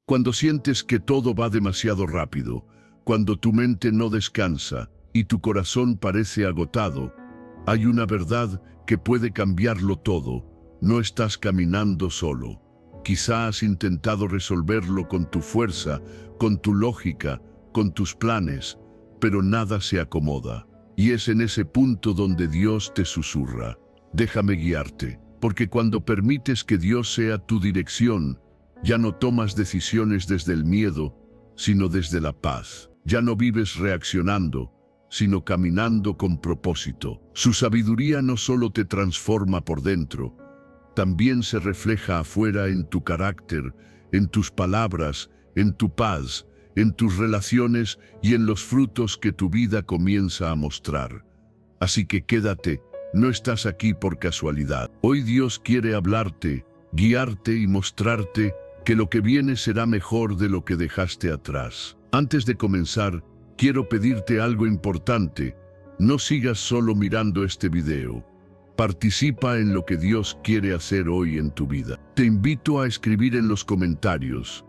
Cuando sientes que todo va demasiado rápido, cuando tu mente no descansa y tu corazón parece agotado, hay una verdad que puede cambiarlo todo. No estás caminando solo. Quizá has intentado resolverlo con tu fuerza, con tu lógica, con tus planes, pero nada se acomoda. Y es en ese punto donde Dios te susurra: déjame guiarte, porque cuando permites que Dios sea tu dirección, ya no tomas decisiones desde el miedo, sino desde la paz. Ya no vives reaccionando, sino caminando con propósito. Su sabiduría no solo te transforma por dentro, también se refleja afuera en tu carácter, en tus palabras, en tu paz, en tus relaciones y en los frutos que tu vida comienza a mostrar. Así que quédate, no estás aquí por casualidad. Hoy Dios quiere hablarte, guiarte y mostrarte que lo que viene será mejor de lo que dejaste atrás. Antes de comenzar, quiero pedirte algo importante. No sigas solo mirando este video. Participa en lo que Dios quiere hacer hoy en tu vida. Te invito a escribir en los comentarios,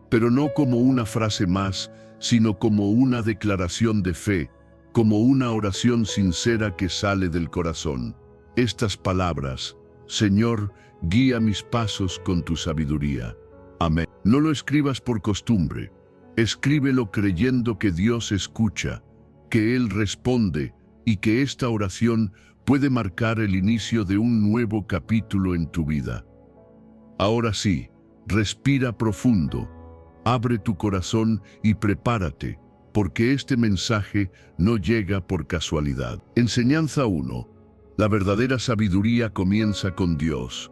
pero no como una frase más, sino como una declaración de fe, como una oración sincera que sale del corazón. Estas palabras: Señor, guía mis pasos con tu sabiduría. Amén. No lo escribas por costumbre. Escríbelo creyendo que Dios escucha, que Él responde y que esta oración puede marcar el inicio de un nuevo capítulo en tu vida. Ahora sí, respira profundo, abre tu corazón y prepárate, porque este mensaje no llega por casualidad. Enseñanza 1. La verdadera sabiduría comienza con Dios.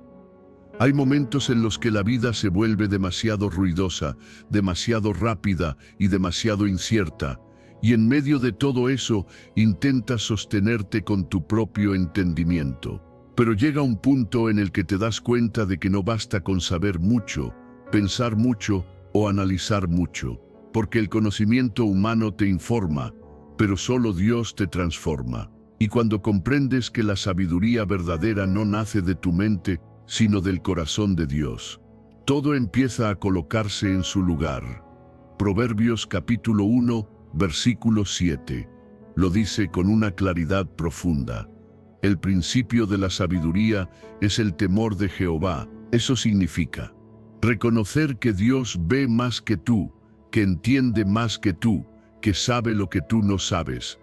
Hay momentos en los que la vida se vuelve demasiado ruidosa, demasiado rápida y demasiado incierta, y en medio de todo eso intentas sostenerte con tu propio entendimiento. Pero llega un punto en el que te das cuenta de que no basta con saber mucho, pensar mucho o analizar mucho, porque el conocimiento humano te informa, pero solo Dios te transforma. Y cuando comprendes que la sabiduría verdadera no nace de tu mente, sino del corazón de Dios, todo empieza a colocarse en su lugar. Proverbios capítulo 1, versículo 7, lo dice con una claridad profunda. El principio de la sabiduría es el temor de Jehová. Eso significa reconocer que Dios ve más que tú, que entiende más que tú, que sabe lo que tú no sabes,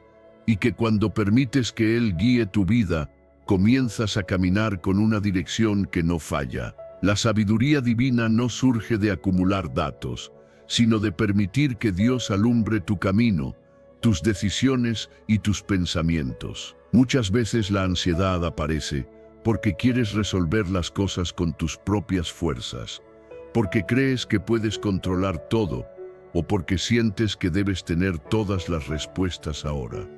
y que cuando permites que Él guíe tu vida, comienzas a caminar con una dirección que no falla. La sabiduría divina no surge de acumular datos, sino de permitir que Dios alumbre tu camino, tus decisiones y tus pensamientos. Muchas veces la ansiedad aparece porque quieres resolver las cosas con tus propias fuerzas, porque crees que puedes controlar todo o porque sientes que debes tener todas las respuestas ahora.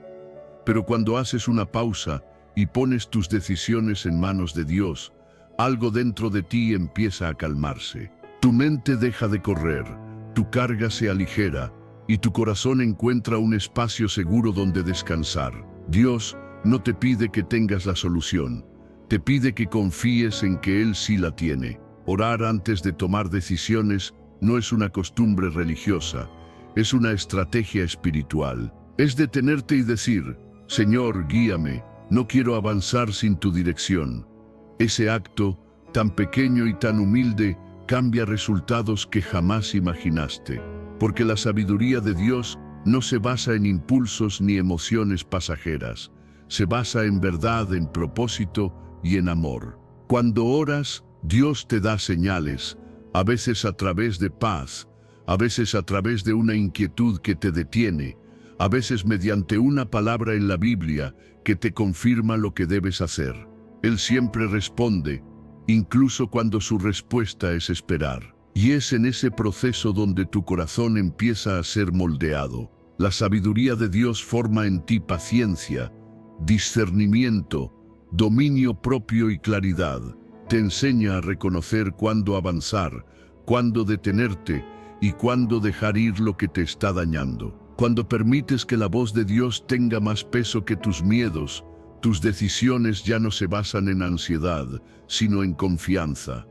Pero cuando haces una pausa y pones tus decisiones en manos de Dios, algo dentro de ti empieza a calmarse. Tu mente deja de correr, tu carga se aligera y tu corazón encuentra un espacio seguro donde descansar. Dios no te pide que tengas la solución, te pide que confíes en que Él sí la tiene. Orar antes de tomar decisiones no es una costumbre religiosa, es una estrategia espiritual. Es detenerte y decir: Señor, guíame, no quiero avanzar sin tu dirección. Ese acto, tan pequeño y tan humilde, cambia resultados que jamás imaginaste, porque la sabiduría de Dios no se basa en impulsos ni emociones pasajeras, se basa en verdad, en propósito y en amor. Cuando oras, Dios te da señales, a veces a través de paz, a veces a través de una inquietud que te detiene, a veces mediante una palabra en la Biblia que te confirma lo que debes hacer. Él siempre responde, incluso cuando su respuesta es esperar. Y es en ese proceso donde tu corazón empieza a ser moldeado. La sabiduría de Dios forma en ti paciencia, discernimiento, dominio propio y claridad. Te enseña a reconocer cuándo avanzar, cuándo detenerte y cuándo dejar ir lo que te está dañando. Cuando permites que la voz de Dios tenga más peso que tus miedos, tus decisiones ya no se basan en ansiedad, sino en confianza.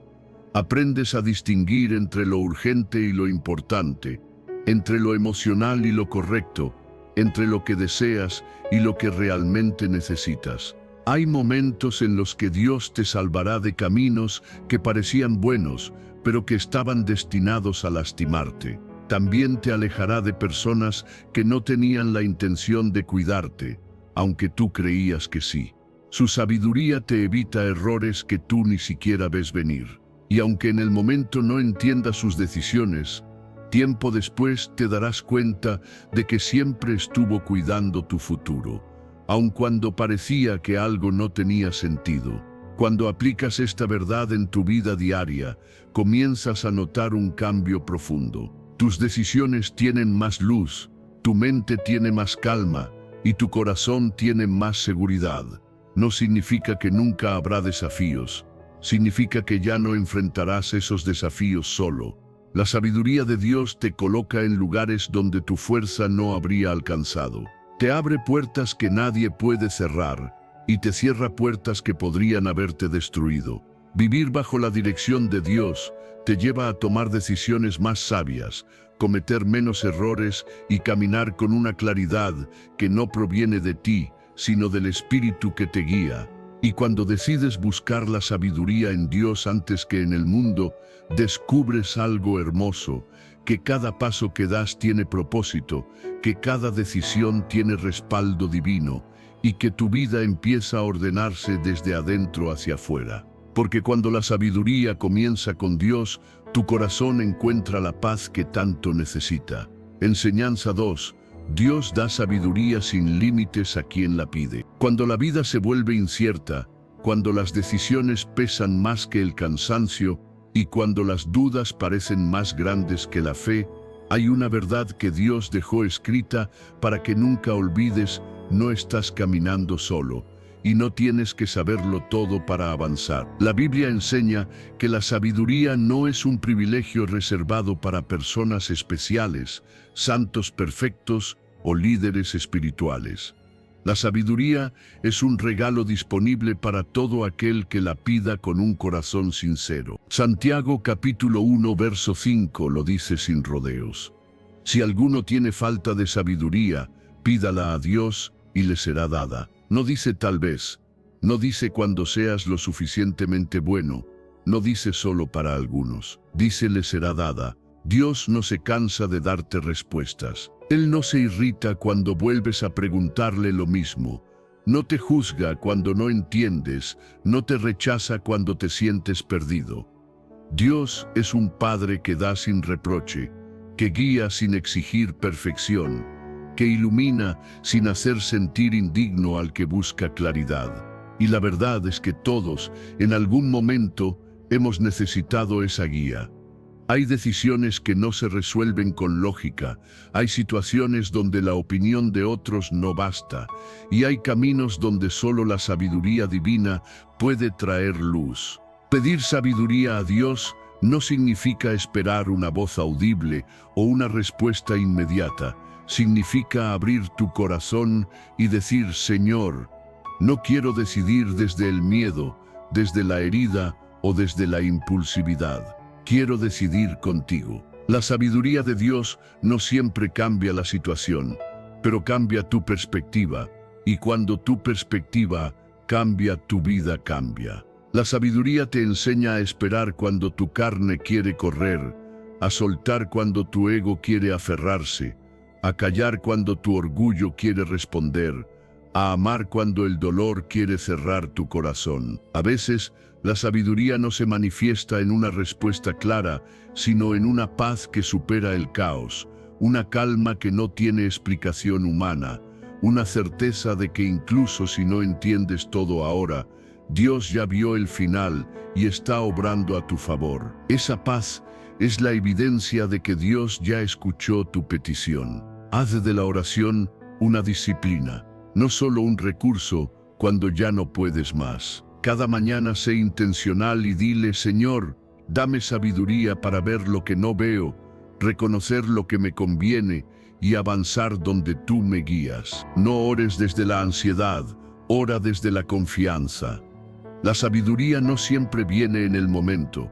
Aprendes a distinguir entre lo urgente y lo importante, entre lo emocional y lo correcto, entre lo que deseas y lo que realmente necesitas. Hay momentos en los que Dios te salvará de caminos que parecían buenos, pero que estaban destinados a lastimarte. También te alejará de personas que no tenían la intención de cuidarte, aunque tú creías que sí. Su sabiduría te evita errores que tú ni siquiera ves venir. Y aunque en el momento no entiendas sus decisiones, tiempo después te darás cuenta de que siempre estuvo cuidando tu futuro, aun cuando parecía que algo no tenía sentido. Cuando aplicas esta verdad en tu vida diaria, comienzas a notar un cambio profundo. Tus decisiones tienen más luz, tu mente tiene más calma y tu corazón tiene más seguridad. No significa que nunca habrá desafíos, significa que ya no enfrentarás esos desafíos solo. La sabiduría de Dios te coloca en lugares donde tu fuerza no habría alcanzado. Te abre puertas que nadie puede cerrar y te cierra puertas que podrían haberte destruido. Vivir bajo la dirección de Dios te lleva a tomar decisiones más sabias, cometer menos errores y caminar con una claridad que no proviene de ti, sino del Espíritu que te guía. Y cuando decides buscar la sabiduría en Dios antes que en el mundo, descubres algo hermoso, que cada paso que das tiene propósito, que cada decisión tiene respaldo divino, y que tu vida empieza a ordenarse desde adentro hacia afuera. Porque cuando la sabiduría comienza con Dios, tu corazón encuentra la paz que tanto necesita. Enseñanza 2. Dios da sabiduría sin límites a quien la pide. Cuando la vida se vuelve incierta, cuando las decisiones pesan más que el cansancio y cuando las dudas parecen más grandes que la fe, hay una verdad que Dios dejó escrita para que nunca olvides: no estás caminando solo y no tienes que saberlo todo para avanzar. La Biblia enseña que la sabiduría no es un privilegio reservado para personas especiales, santos perfectos o líderes espirituales. La sabiduría es un regalo disponible para todo aquel que la pida con un corazón sincero. Santiago capítulo 1 verso 5 lo dice sin rodeos. Si alguno tiene falta de sabiduría, pídala a Dios y le será dada. No dice tal vez, no dice cuando seas lo suficientemente bueno, no dice solo para algunos, dice le será dada. Dios no se cansa de darte respuestas. Él no se irrita cuando vuelves a preguntarle lo mismo. No te juzga cuando no entiendes, no te rechaza cuando te sientes perdido. Dios es un Padre que da sin reproche, que guía sin exigir perfección, que ilumina sin hacer sentir indigno al que busca claridad. Y la verdad es que todos, en algún momento, hemos necesitado esa guía. Hay decisiones que no se resuelven con lógica, hay situaciones donde la opinión de otros no basta, y hay caminos donde solo la sabiduría divina puede traer luz. Pedir sabiduría a Dios no significa esperar una voz audible o una respuesta inmediata. Significa abrir tu corazón y decir: Señor, no quiero decidir desde el miedo, desde la herida o desde la impulsividad. Quiero decidir contigo. La sabiduría de Dios no siempre cambia la situación, pero cambia tu perspectiva, y cuando tu perspectiva cambia, tu vida cambia. La sabiduría te enseña a esperar cuando tu carne quiere correr, a soltar cuando tu ego quiere aferrarse, a callar cuando tu orgullo quiere responder, a amar cuando el dolor quiere cerrar tu corazón. A veces, la sabiduría no se manifiesta en una respuesta clara, sino en una paz que supera el caos, una calma que no tiene explicación humana, una certeza de que incluso si no entiendes todo ahora, Dios ya vio el final y está obrando a tu favor. Esa paz es la evidencia de que Dios ya escuchó tu petición. Haz de la oración una disciplina, no solo un recurso cuando ya no puedes más. Cada mañana sé intencional y dile: Señor, dame sabiduría para ver lo que no veo, reconocer lo que me conviene y avanzar donde tú me guías. No ores desde la ansiedad, ora desde la confianza. La sabiduría no siempre viene en el momento,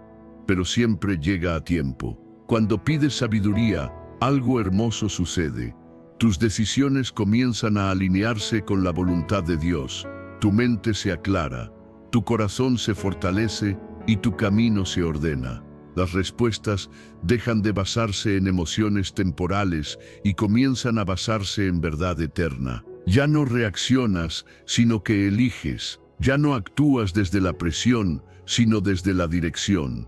pero siempre llega a tiempo. Cuando pides sabiduría, algo hermoso sucede. Tus decisiones comienzan a alinearse con la voluntad de Dios. Tu mente se aclara, tu corazón se fortalece y tu camino se ordena. Las respuestas dejan de basarse en emociones temporales y comienzan a basarse en verdad eterna. Ya no reaccionas, sino que eliges. Ya no actúas desde la presión, sino desde la dirección.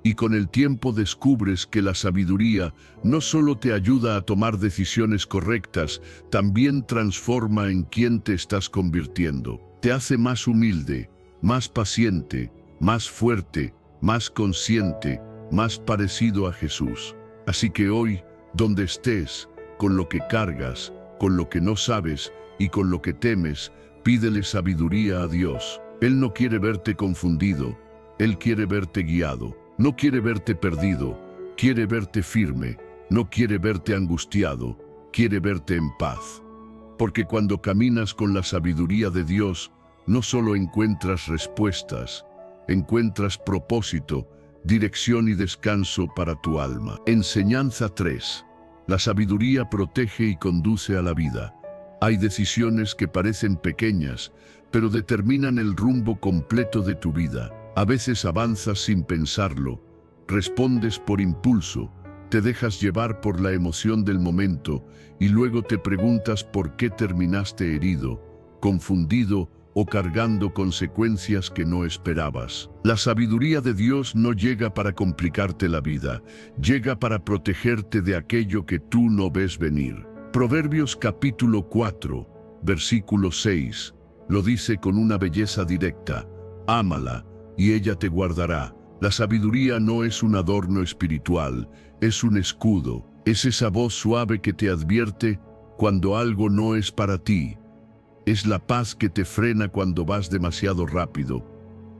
Y con el tiempo descubres que la sabiduría no solo te ayuda a tomar decisiones correctas, también transforma en quién te estás convirtiendo. Te hace más humilde, más paciente, más fuerte, más consciente, más parecido a Jesús. Así que hoy, donde estés, con lo que cargas, con lo que no sabes y con lo que temes, pídele sabiduría a Dios. Él no quiere verte confundido, Él quiere verte guiado. No quiere verte perdido, quiere verte firme, no quiere verte angustiado, quiere verte en paz. Porque cuando caminas con la sabiduría de Dios, no solo encuentras respuestas, encuentras propósito, dirección y descanso para tu alma. Enseñanza 3. La sabiduría protege y conduce a la vida. Hay decisiones que parecen pequeñas, pero determinan el rumbo completo de tu vida. A veces avanzas sin pensarlo, respondes por impulso, te dejas llevar por la emoción del momento y luego te preguntas por qué terminaste herido, confundido o cargando consecuencias que no esperabas. La sabiduría de Dios no llega para complicarte la vida, llega para protegerte de aquello que tú no ves venir. Proverbios capítulo 4, versículo 6, lo dice con una belleza directa: ámala y ella te guardará. La sabiduría no es un adorno espiritual, es un escudo. Es esa voz suave que te advierte cuando algo no es para ti. Es la paz que te frena cuando vas demasiado rápido.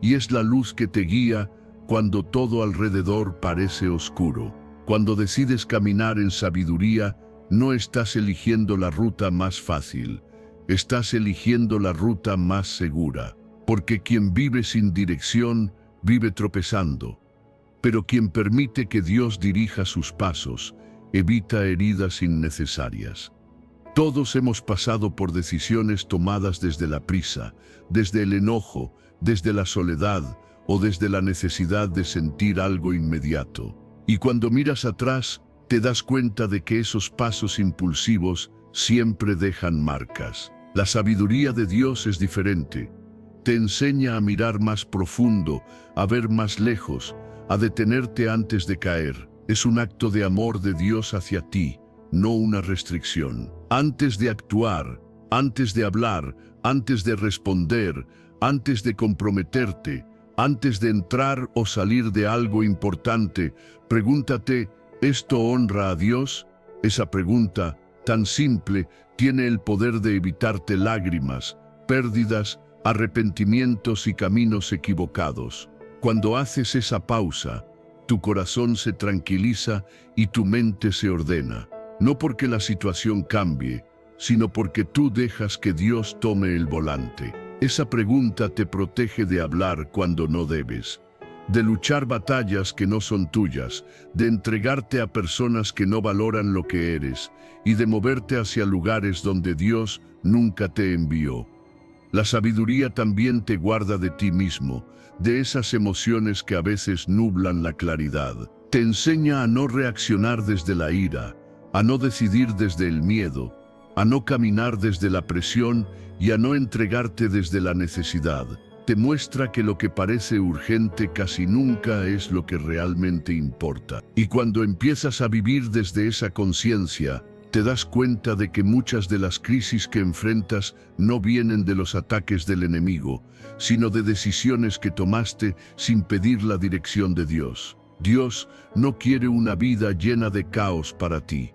Y es la luz que te guía cuando todo alrededor parece oscuro. Cuando decides caminar en sabiduría, no estás eligiendo la ruta más fácil, estás eligiendo la ruta más segura. Porque quien vive sin dirección, vive tropezando. Pero quien permite que Dios dirija sus pasos, evita heridas innecesarias. Todos hemos pasado por decisiones tomadas desde la prisa, desde el enojo, desde la soledad o desde la necesidad de sentir algo inmediato. Y cuando miras atrás, te das cuenta de que esos pasos impulsivos siempre dejan marcas. La sabiduría de Dios es diferente. Te enseña a mirar más profundo, a ver más lejos, a detenerte antes de caer. Es un acto de amor de Dios hacia ti, no una restricción. Antes de actuar, antes de hablar, antes de responder, antes de comprometerte, antes de entrar o salir de algo importante, pregúntate: ¿esto honra a Dios? Esa pregunta, tan simple, tiene el poder de evitarte lágrimas, pérdidas, arrepentimientos y caminos equivocados. Cuando haces esa pausa, tu corazón se tranquiliza y tu mente se ordena. No porque la situación cambie, sino porque tú dejas que Dios tome el volante. Esa pregunta te protege de hablar cuando no debes, de luchar batallas que no son tuyas, de entregarte a personas que no valoran lo que eres y de moverte hacia lugares donde Dios nunca te envió. La sabiduría también te guarda de ti mismo, de esas emociones que a veces nublan la claridad. Te enseña a no reaccionar desde la ira, a no decidir desde el miedo, a no caminar desde la presión y a no entregarte desde la necesidad. Te muestra que lo que parece urgente casi nunca es lo que realmente importa. Y cuando empiezas a vivir desde esa conciencia, te das cuenta de que muchas de las crisis que enfrentas no vienen de los ataques del enemigo, sino de decisiones que tomaste sin pedir la dirección de Dios. Dios no quiere una vida llena de caos para ti.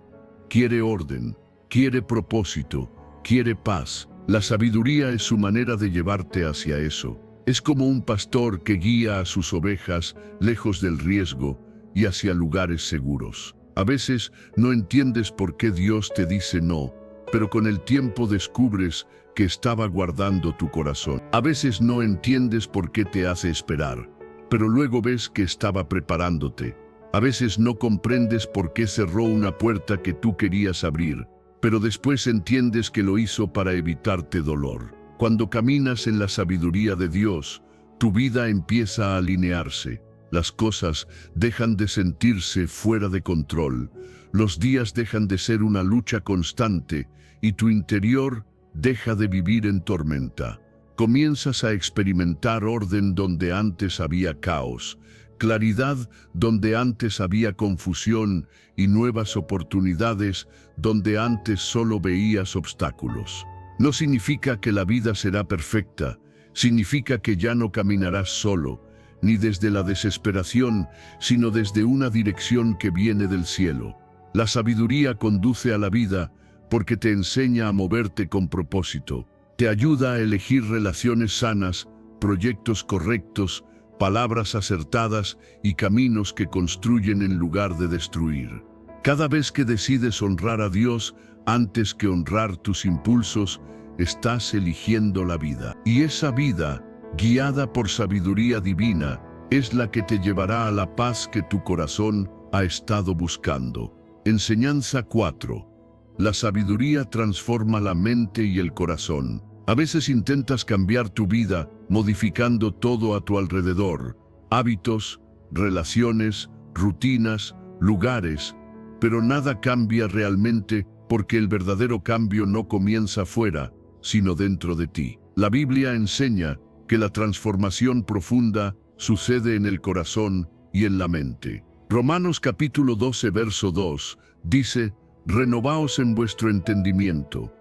Quiere orden, quiere propósito, quiere paz. La sabiduría es su manera de llevarte hacia eso. Es como un pastor que guía a sus ovejas lejos del riesgo y hacia lugares seguros. A veces no entiendes por qué Dios te dice no, pero con el tiempo descubres que estaba guardando tu corazón. A veces no entiendes por qué te hace esperar, pero luego ves que estaba preparándote. A veces no comprendes por qué cerró una puerta que tú querías abrir, pero después entiendes que lo hizo para evitarte dolor. Cuando caminas en la sabiduría de Dios, tu vida empieza a alinearse. Las cosas dejan de sentirse fuera de control. Los días dejan de ser una lucha constante y tu interior deja de vivir en tormenta. Comienzas a experimentar orden donde antes había caos, claridad donde antes había confusión y nuevas oportunidades donde antes solo veías obstáculos. No significa que la vida será perfecta, significa que ya no caminarás solo, ni desde la desesperación, sino desde una dirección que viene del cielo. La sabiduría conduce a la vida porque te enseña a moverte con propósito. Te ayuda a elegir relaciones sanas, proyectos correctos, palabras acertadas y caminos que construyen en lugar de destruir. Cada vez que decides honrar a Dios antes que honrar tus impulsos, estás eligiendo la vida. Y esa vida, guiada por sabiduría divina, es la que te llevará a la paz que tu corazón ha estado buscando. Enseñanza 4. La sabiduría transforma la mente y el corazón. A veces intentas cambiar tu vida, modificando todo a tu alrededor, hábitos, relaciones, rutinas, lugares, pero nada cambia realmente porque el verdadero cambio no comienza fuera, sino dentro de ti. La Biblia enseña que la transformación profunda sucede en el corazón y en la mente. Romanos capítulo 12, verso 2, dice: «Renovaos en vuestro entendimiento».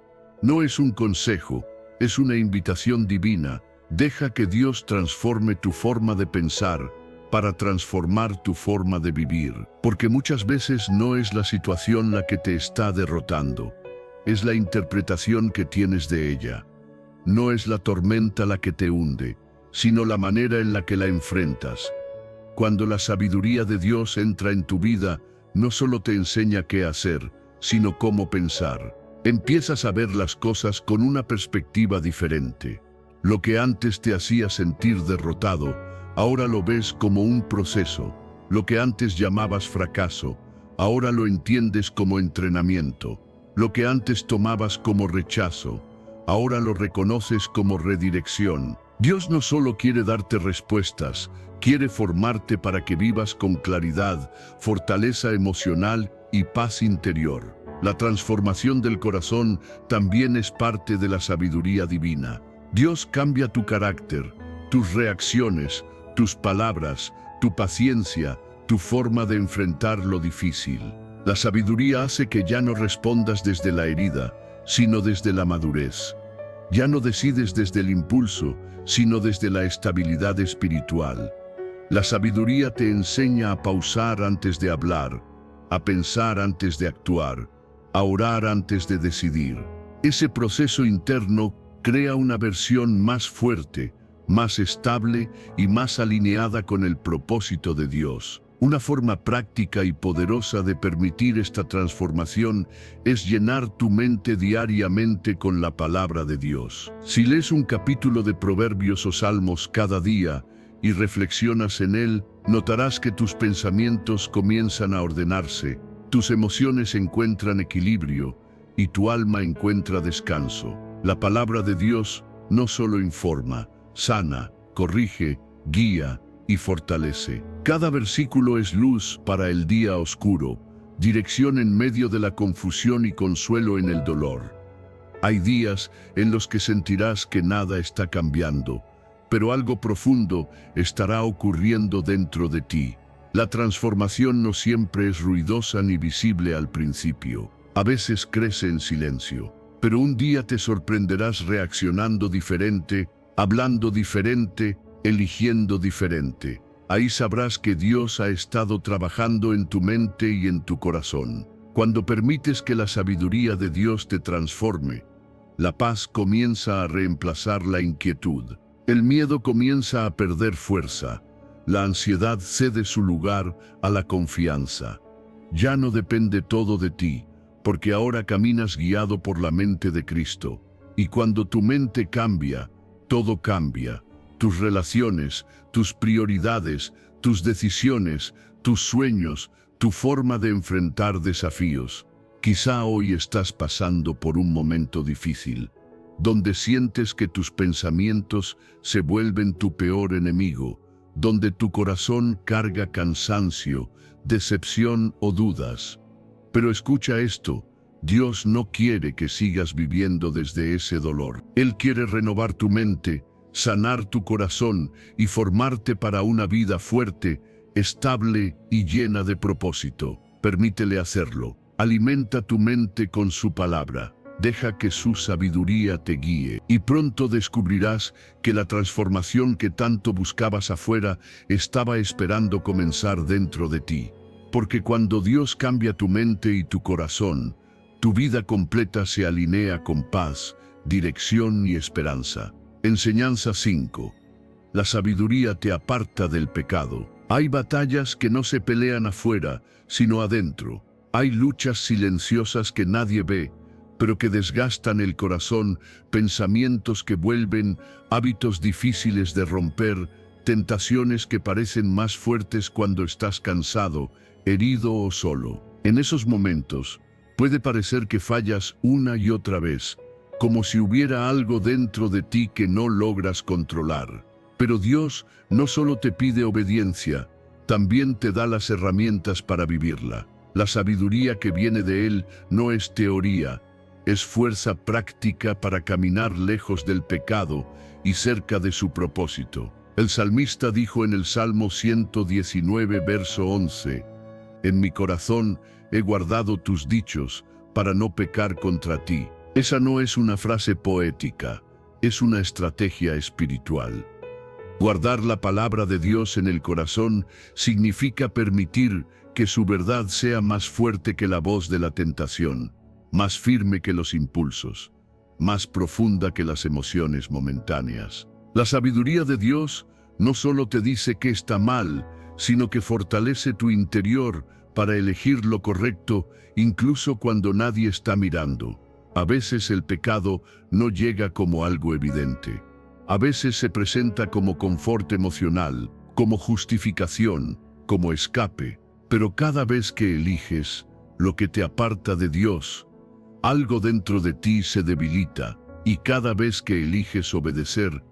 No es un consejo, es una invitación divina. Deja que Dios transforme tu forma de pensar para transformar tu forma de vivir. Porque muchas veces no es la situación la que te está derrotando, es la interpretación que tienes de ella. No es la tormenta la que te hunde, sino la manera en la que la enfrentas. Cuando la sabiduría de Dios entra en tu vida, no solo te enseña qué hacer, sino cómo pensar. Empiezas a ver las cosas con una perspectiva diferente. Lo que antes te hacía sentir derrotado, ahora lo ves como un proceso. Lo que antes llamabas fracaso, ahora lo entiendes como entrenamiento. Lo que antes tomabas como rechazo, ahora lo reconoces como redirección. Dios no solo quiere darte respuestas, quiere formarte para que vivas con claridad, fortaleza emocional y paz interior. La transformación del corazón también es parte de la sabiduría divina. Dios cambia tu carácter, tus reacciones, tus palabras, tu paciencia, tu forma de enfrentar lo difícil. La sabiduría hace que ya no respondas desde la herida, sino desde la madurez. Ya no decides desde el impulso, sino desde la estabilidad espiritual. La sabiduría te enseña a pausar antes de hablar, a pensar antes de actuar, a orar antes de decidir. Ese proceso interno crea una versión más fuerte, más estable y más alineada con el propósito de Dios. Una forma práctica y poderosa de permitir esta transformación es llenar tu mente diariamente con la palabra de Dios. Si lees un capítulo de Proverbios o Salmos cada día y reflexionas en él, notarás que tus pensamientos comienzan a ordenarse, tus emociones encuentran equilibrio y tu alma encuentra descanso. La palabra de Dios no solo informa, sana, corrige, guía y fortalece. Cada versículo es luz para el día oscuro, dirección en medio de la confusión y consuelo en el dolor. Hay días en los que sentirás que nada está cambiando, pero algo profundo estará ocurriendo dentro de ti. La transformación no siempre es ruidosa ni visible al principio. A veces crece en silencio, pero un día te sorprenderás reaccionando diferente, hablando diferente, eligiendo diferente. Ahí sabrás que Dios ha estado trabajando en tu mente y en tu corazón. Cuando permites que la sabiduría de Dios te transforme, la paz comienza a reemplazar la inquietud. El miedo comienza a perder fuerza. La ansiedad cede su lugar a la confianza. Ya no depende todo de ti, porque ahora caminas guiado por la mente de Cristo. Y cuando tu mente cambia, todo cambia. tus relaciones, tus prioridades, tus decisiones, tus sueños, tu forma de enfrentar desafíos. Quizá hoy estás pasando por un momento difícil, donde sientes que tus pensamientos se vuelven tu peor enemigo, donde tu corazón carga cansancio, decepción o dudas. Pero escucha esto, Dios no quiere que sigas viviendo desde ese dolor. Él quiere renovar tu mente, sanar tu corazón y formarte para una vida fuerte, estable y llena de propósito. Permítele hacerlo. Alimenta tu mente con su palabra. Deja que su sabiduría te guíe y pronto descubrirás que la transformación que tanto buscabas afuera estaba esperando comenzar dentro de ti. Porque cuando Dios cambia tu mente y tu corazón, tu vida completa se alinea con paz, dirección y esperanza. Enseñanza 5. La sabiduría te aparta del pecado. Hay batallas que no se pelean afuera, sino adentro. Hay luchas silenciosas que nadie ve, pero que desgastan el corazón, pensamientos que vuelven, hábitos difíciles de romper, tentaciones que parecen más fuertes cuando estás cansado, herido o solo. En esos momentos, puede parecer que fallas una y otra vez, como si hubiera algo dentro de ti que no logras controlar. Pero Dios no solo te pide obediencia, también te da las herramientas para vivirla. La sabiduría que viene de Él no es teoría, es fuerza práctica para caminar lejos del pecado y cerca de su propósito. El salmista dijo en el Salmo 119, verso 11, «En mi corazón he guardado tus dichos para no pecar contra ti». Esa no es una frase poética, es una estrategia espiritual. Guardar la palabra de Dios en el corazón significa permitir que su verdad sea más fuerte que la voz de la tentación, más firme que los impulsos, más profunda que las emociones momentáneas. La sabiduría de Dios no solo te dice que está mal, sino que fortalece tu interior para elegir lo correcto incluso cuando nadie está mirando. A veces el pecado no llega como algo evidente. A veces se presenta como confort emocional, como justificación, como escape. Pero cada vez que eliges lo que te aparta de Dios, algo dentro de ti se debilita, y cada vez que eliges obedecer,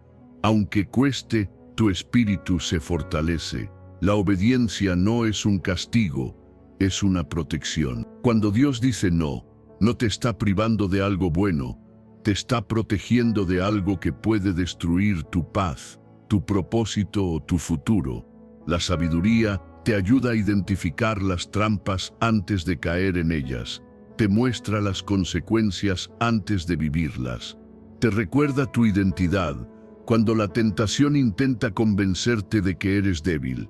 aunque cueste, tu espíritu se fortalece. La obediencia no es un castigo, es una protección. Cuando Dios dice no, no te está privando de algo bueno, te está protegiendo de algo que puede destruir tu paz, tu propósito o tu futuro. La sabiduría te ayuda a identificar las trampas antes de caer en ellas. Te muestra las consecuencias antes de vivirlas. Te recuerda tu identidad cuando la tentación intenta convencerte de que eres débil.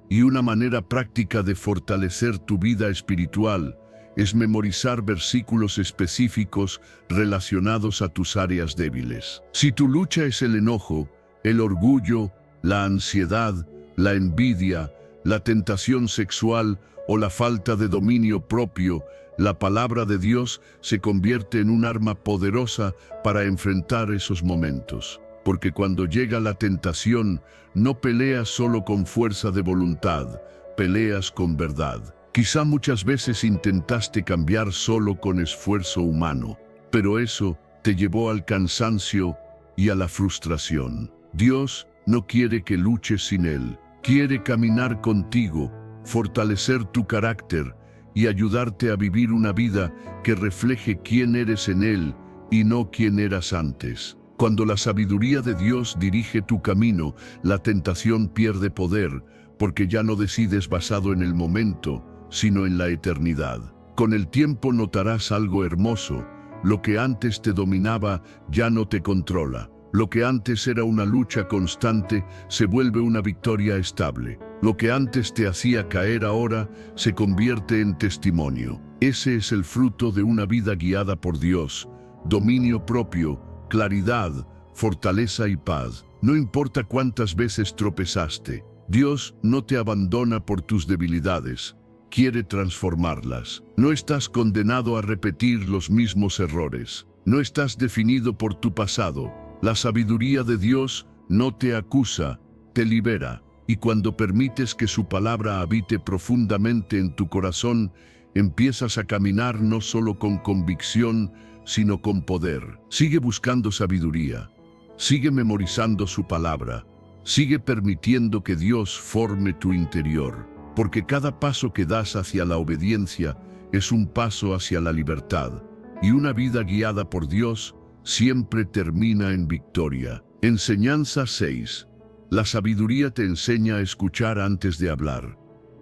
Y una manera práctica de fortalecer tu vida espiritual es memorizar versículos específicos relacionados a tus áreas débiles. Si tu lucha es el enojo, el orgullo, la ansiedad, la envidia, la tentación sexual o la falta de dominio propio, la palabra de Dios se convierte en un arma poderosa para enfrentar esos momentos. Porque cuando llega la tentación, no peleas solo con fuerza de voluntad, peleas con verdad. Quizá muchas veces intentaste cambiar solo con esfuerzo humano, pero eso te llevó al cansancio y a la frustración. Dios no quiere que luches sin Él. Quiere caminar contigo, fortalecer tu carácter y ayudarte a vivir una vida que refleje quién eres en Él y no quién eras antes. Cuando la sabiduría de Dios dirige tu camino, la tentación pierde poder, porque ya no decides basado en el momento, sino en la eternidad. Con el tiempo notarás algo hermoso. Lo que antes te dominaba ya no te controla. Lo que antes era una lucha constante se vuelve una victoria estable. Lo que antes te hacía caer ahora se convierte en testimonio. Ese es el fruto de una vida guiada por Dios. Dominio propio, claridad, fortaleza y paz. No importa cuántas veces tropezaste, Dios no te abandona por tus debilidades. Quiere transformarlas. No estás condenado a repetir los mismos errores. No estás definido por tu pasado. La sabiduría de Dios no te acusa, te libera. Y cuando permites que su palabra habite profundamente en tu corazón, empiezas a caminar no solo con convicción, sino con poder. Sigue buscando sabiduría. Sigue memorizando su palabra. Sigue permitiendo que Dios forme tu interior. Porque cada paso que das hacia la obediencia es un paso hacia la libertad. Y una vida guiada por Dios siempre termina en victoria. Enseñanza 6. La sabiduría te enseña a escuchar antes de hablar.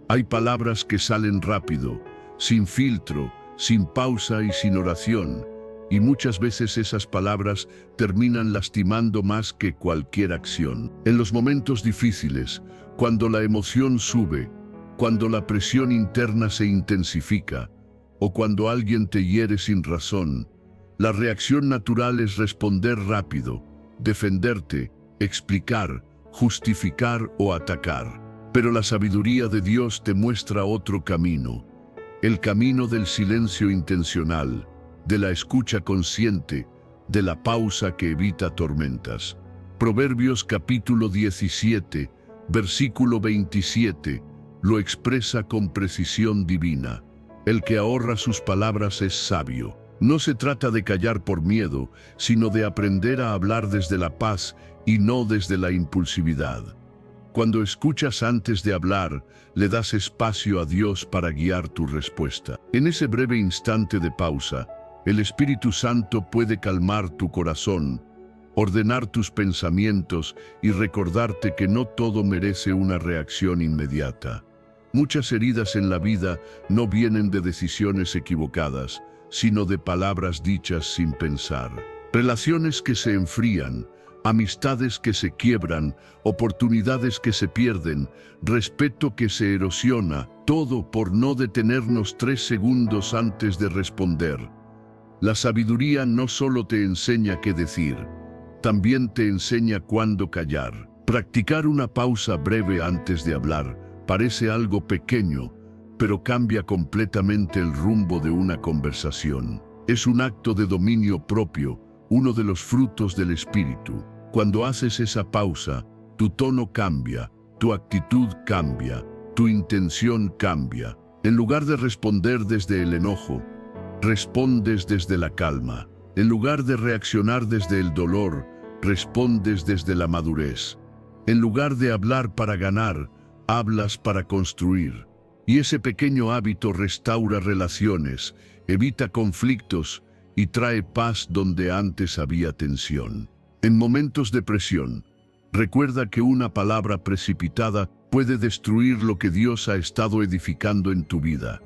Hay palabras que salen rápido, sin filtro, sin pausa y sin oración. Y muchas veces esas palabras terminan lastimando más que cualquier acción. En los momentos difíciles, cuando la emoción sube, cuando la presión interna se intensifica, o cuando alguien te hiere sin razón, la reacción natural es responder rápido, defenderte, explicar, justificar o atacar. Pero la sabiduría de Dios te muestra otro camino, el camino del silencio intencional, de la escucha consciente, de la pausa que evita tormentas. Proverbios capítulo 17, versículo 27, lo expresa con precisión divina. El que ahorra sus palabras es sabio. No se trata de callar por miedo, sino de aprender a hablar desde la paz y no desde la impulsividad. Cuando escuchas antes de hablar, le das espacio a Dios para guiar tu respuesta. En ese breve instante de pausa, el Espíritu Santo puede calmar tu corazón, ordenar tus pensamientos y recordarte que no todo merece una reacción inmediata. Muchas heridas en la vida no vienen de decisiones equivocadas, sino de palabras dichas sin pensar. Relaciones que se enfrían, amistades que se quiebran, oportunidades que se pierden, respeto que se erosiona, todo por no detenernos 3 segundos antes de responder. La sabiduría no solo te enseña qué decir, también te enseña cuándo callar. Practicar una pausa breve antes de hablar parece algo pequeño, pero cambia completamente el rumbo de una conversación. Es un acto de dominio propio, uno de los frutos del Espíritu. Cuando haces esa pausa, tu tono cambia, tu actitud cambia, tu intención cambia. En lugar de responder desde el enojo, respondes desde la calma. En lugar de reaccionar desde el dolor, respondes desde la madurez. En lugar de hablar para ganar, hablas para construir. Y ese pequeño hábito restaura relaciones, evita conflictos y trae paz donde antes había tensión. En momentos de presión, recuerda que una palabra precipitada puede destruir lo que Dios ha estado edificando en tu vida.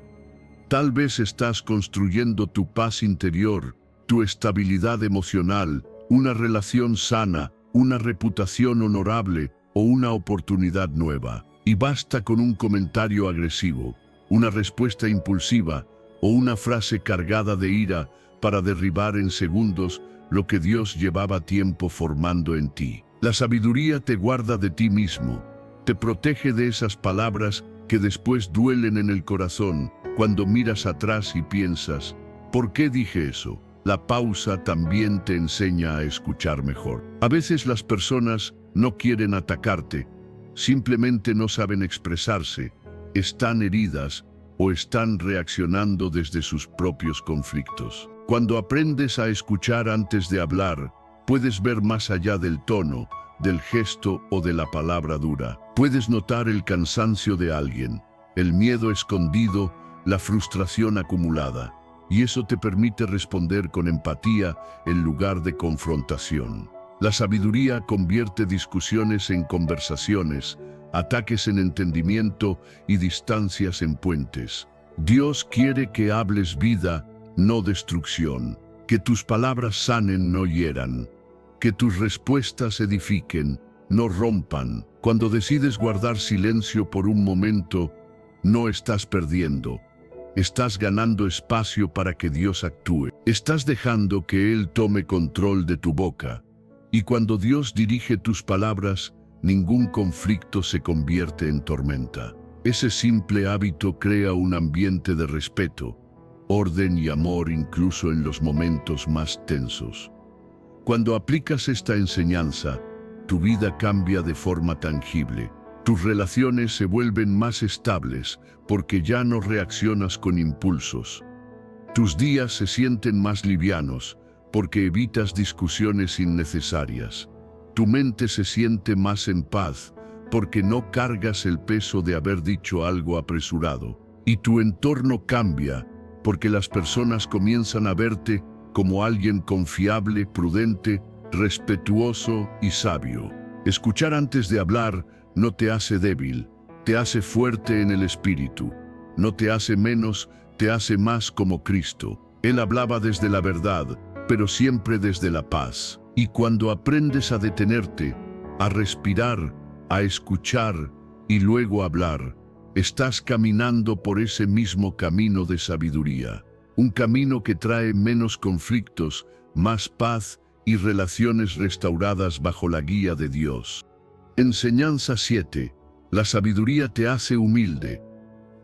Tal vez estás construyendo tu paz interior, tu estabilidad emocional, una relación sana, una reputación honorable o una oportunidad nueva. Y basta con un comentario agresivo, una respuesta impulsiva o una frase cargada de ira para derribar en segundos lo que Dios llevaba tiempo formando en ti. La sabiduría te guarda de ti mismo, te protege de esas palabras que después duelen en el corazón cuando miras atrás y piensas, ¿por qué dije eso? La pausa también te enseña a escuchar mejor. A veces las personas no quieren atacarte, simplemente no saben expresarse, están heridas o están reaccionando desde sus propios conflictos. Cuando aprendes a escuchar antes de hablar, puedes ver más allá del tono, del gesto o de la palabra dura. Puedes notar el cansancio de alguien, el miedo escondido, la frustración acumulada, y eso te permite responder con empatía en lugar de confrontación. La sabiduría convierte discusiones en conversaciones, ataques en entendimiento y distancias en puentes. Dios quiere que hables vida, no destrucción, que tus palabras sanen, no hieran, que tus respuestas edifiquen, no rompan. Cuando decides guardar silencio por un momento, no estás perdiendo, estás ganando espacio para que Dios actúe. Estás dejando que Él tome control de tu boca. Y cuando Dios dirige tus palabras, ningún conflicto se convierte en tormenta. Ese simple hábito crea un ambiente de respeto, orden y amor incluso en los momentos más tensos. Cuando aplicas esta enseñanza, tu vida cambia de forma tangible. Tus relaciones se vuelven más estables porque ya no reaccionas con impulsos. Tus días se sienten más livianos porque evitas discusiones innecesarias. Tu mente se siente más en paz porque no cargas el peso de haber dicho algo apresurado. Y tu entorno cambia porque las personas comienzan a verte como alguien confiable, prudente, respetuoso y sabio. Escuchar antes de hablar no te hace débil, te hace fuerte en el espíritu. No te hace menos, te hace más como Cristo. Él hablaba desde la verdad, pero siempre desde la paz. Y cuando aprendes a detenerte, a respirar, a escuchar y luego hablar, estás caminando por ese mismo camino de sabiduría. Un camino que trae menos conflictos, más paz y relaciones restauradas bajo la guía de Dios. Enseñanza 7. La sabiduría te hace humilde.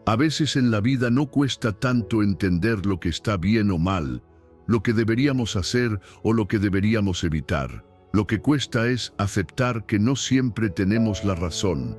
A veces en la vida no cuesta tanto entender lo que está bien o mal, lo que deberíamos hacer o lo que deberíamos evitar. Lo que cuesta es aceptar que no siempre tenemos la razón,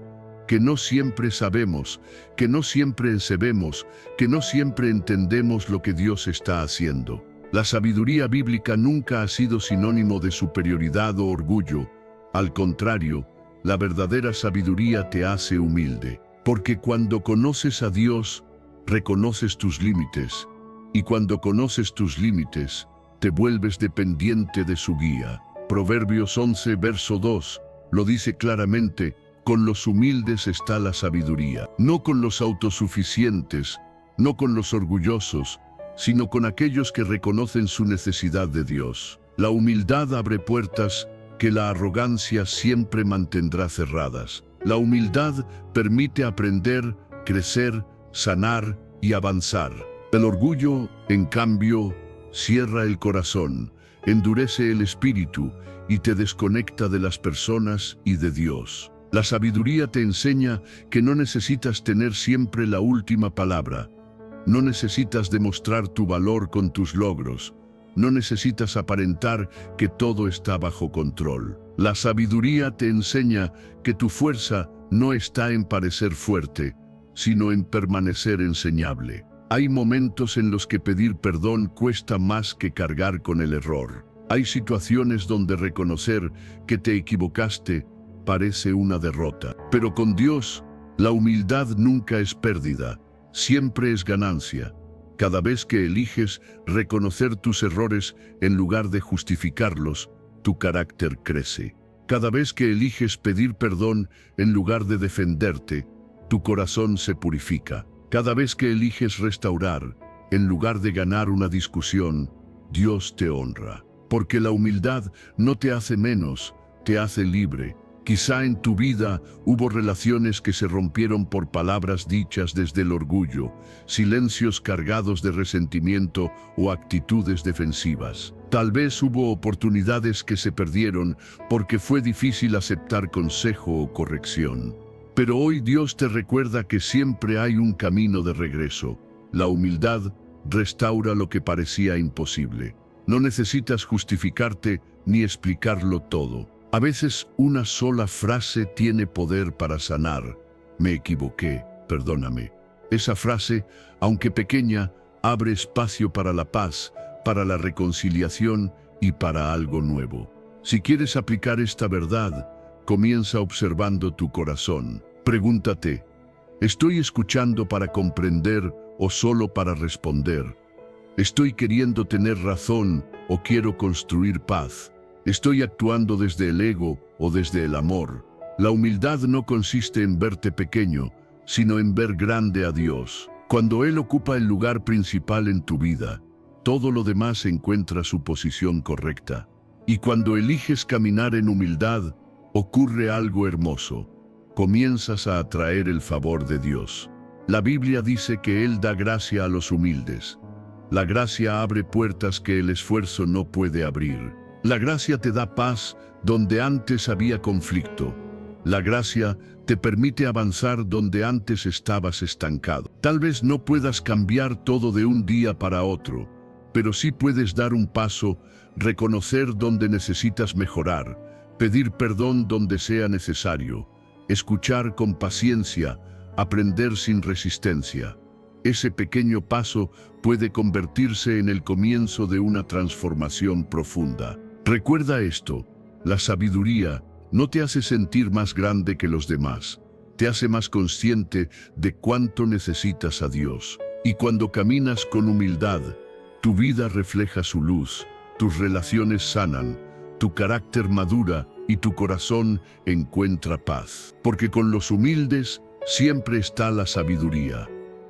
que no siempre sabemos, que no siempre sabemos, que no siempre entendemos lo que Dios está haciendo. La sabiduría bíblica nunca ha sido sinónimo de superioridad o orgullo. Al contrario, la verdadera sabiduría te hace humilde. Porque cuando conoces a Dios, reconoces tus límites. Y cuando conoces tus límites, te vuelves dependiente de su guía. Proverbios 11, verso 2, lo dice claramente: con los humildes está la sabiduría. No con los autosuficientes, no con los orgullosos, sino con aquellos que reconocen su necesidad de Dios. La humildad abre puertas que la arrogancia siempre mantendrá cerradas. La humildad permite aprender, crecer, sanar y avanzar. El orgullo, en cambio, cierra el corazón, endurece el espíritu y te desconecta de las personas y de Dios. La sabiduría te enseña que no necesitas tener siempre la última palabra. No necesitas demostrar tu valor con tus logros. No necesitas aparentar que todo está bajo control. La sabiduría te enseña que tu fuerza no está en parecer fuerte, sino en permanecer enseñable. Hay momentos en los que pedir perdón cuesta más que cargar con el error. Hay situaciones donde reconocer que te equivocaste parece una derrota. Pero con Dios, la humildad nunca es pérdida, siempre es ganancia. Cada vez que eliges reconocer tus errores en lugar de justificarlos, tu carácter crece. Cada vez que eliges pedir perdón en lugar de defenderte, tu corazón se purifica. Cada vez que eliges restaurar en lugar de ganar una discusión, Dios te honra. Porque la humildad no te hace menos, te hace libre. Quizá en tu vida hubo relaciones que se rompieron por palabras dichas desde el orgullo, silencios cargados de resentimiento o actitudes defensivas. Tal vez hubo oportunidades que se perdieron porque fue difícil aceptar consejo o corrección. Pero hoy Dios te recuerda que siempre hay un camino de regreso. La humildad restaura lo que parecía imposible. No necesitas justificarte ni explicarlo todo. A veces una sola frase tiene poder para sanar. Me equivoqué, perdóname. Esa frase, aunque pequeña, abre espacio para la paz, para la reconciliación y para algo nuevo. Si quieres aplicar esta verdad, comienza observando tu corazón. Pregúntate, ¿estoy escuchando para comprender o solo para responder? ¿Estoy queriendo tener razón o quiero construir paz? ¿Estoy actuando desde el ego o desde el amor? La humildad no consiste en verte pequeño, sino en ver grande a Dios. Cuando Él ocupa el lugar principal en tu vida, todo lo demás encuentra su posición correcta. Y cuando eliges caminar en humildad, ocurre algo hermoso. Comienzas a atraer el favor de Dios. La Biblia dice que Él da gracia a los humildes. La gracia abre puertas que el esfuerzo no puede abrir. La gracia te da paz donde antes había conflicto. La gracia te permite avanzar donde antes estabas estancado. Tal vez no puedas cambiar todo de un día para otro, pero sí puedes dar un paso, reconocer dónde necesitas mejorar, pedir perdón donde sea necesario, escuchar con paciencia, aprender sin resistencia. Ese pequeño paso puede convertirse en el comienzo de una transformación profunda. Recuerda esto, la sabiduría no te hace sentir más grande que los demás, te hace más consciente de cuánto necesitas a Dios. Y cuando caminas con humildad, tu vida refleja su luz, tus relaciones sanan, tu carácter madura y tu corazón encuentra paz. Porque con los humildes siempre está la sabiduría.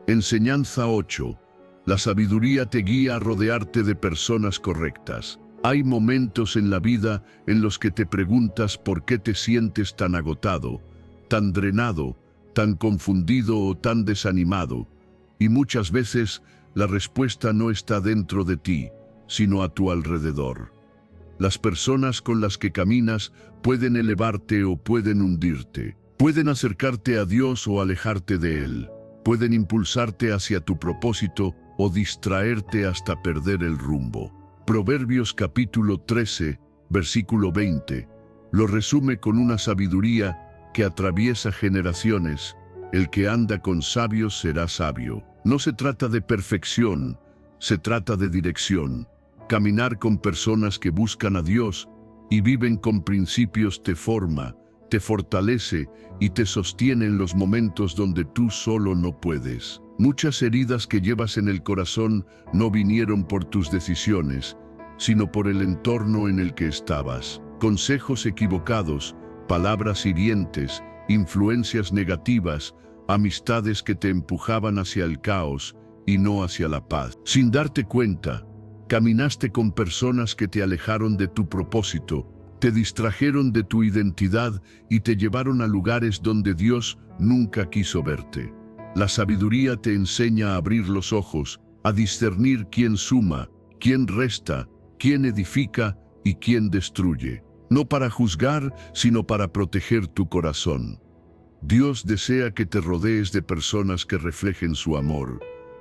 Enseñanza 8. La sabiduría te guía a rodearte de personas correctas. Hay momentos en la vida en los que te preguntas por qué te sientes tan agotado, tan drenado, tan confundido o tan desanimado. Y muchas veces la respuesta no está dentro de ti, sino a tu alrededor. Las personas con las que caminas pueden elevarte o pueden hundirte. Pueden acercarte a Dios o alejarte de Él. Pueden impulsarte hacia tu propósito o distraerte hasta perder el rumbo. Proverbios capítulo 13, versículo 20, lo resume con una sabiduría que atraviesa generaciones. El que anda con sabios será sabio. No se trata de perfección, se trata de dirección. Caminar con personas que buscan a Dios y viven con principios te forma, te fortalece y te sostiene en los momentos donde tú solo no puedes. Muchas heridas que llevas en el corazón no vinieron por tus decisiones, sino por el entorno en el que estabas. Consejos equivocados, palabras hirientes, influencias negativas, amistades que te empujaban hacia el caos y no hacia la paz. Sin darte cuenta, caminaste con personas que te alejaron de tu propósito, te distrajeron de tu identidad y te llevaron a lugares donde Dios nunca quiso verte. La sabiduría te enseña a abrir los ojos, a discernir quién suma, quién resta, quién edifica y quién destruye. No para juzgar, sino para proteger tu corazón. Dios desea que te rodees de personas que reflejen su amor,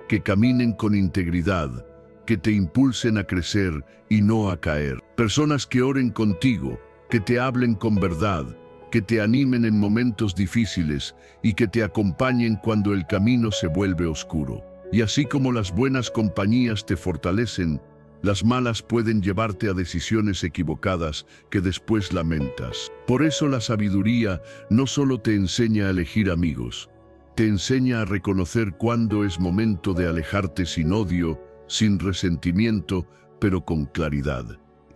que caminen con integridad, que te impulsen a crecer y no a caer. Personas que oren contigo, que te hablen con verdad, que te animen en momentos difíciles y que te acompañen cuando el camino se vuelve oscuro. Y así como las buenas compañías te fortalecen, las malas pueden llevarte a decisiones equivocadas que después lamentas. Por eso la sabiduría no solo te enseña a elegir amigos, te enseña a reconocer cuándo es momento de alejarte sin odio, sin resentimiento, pero con claridad.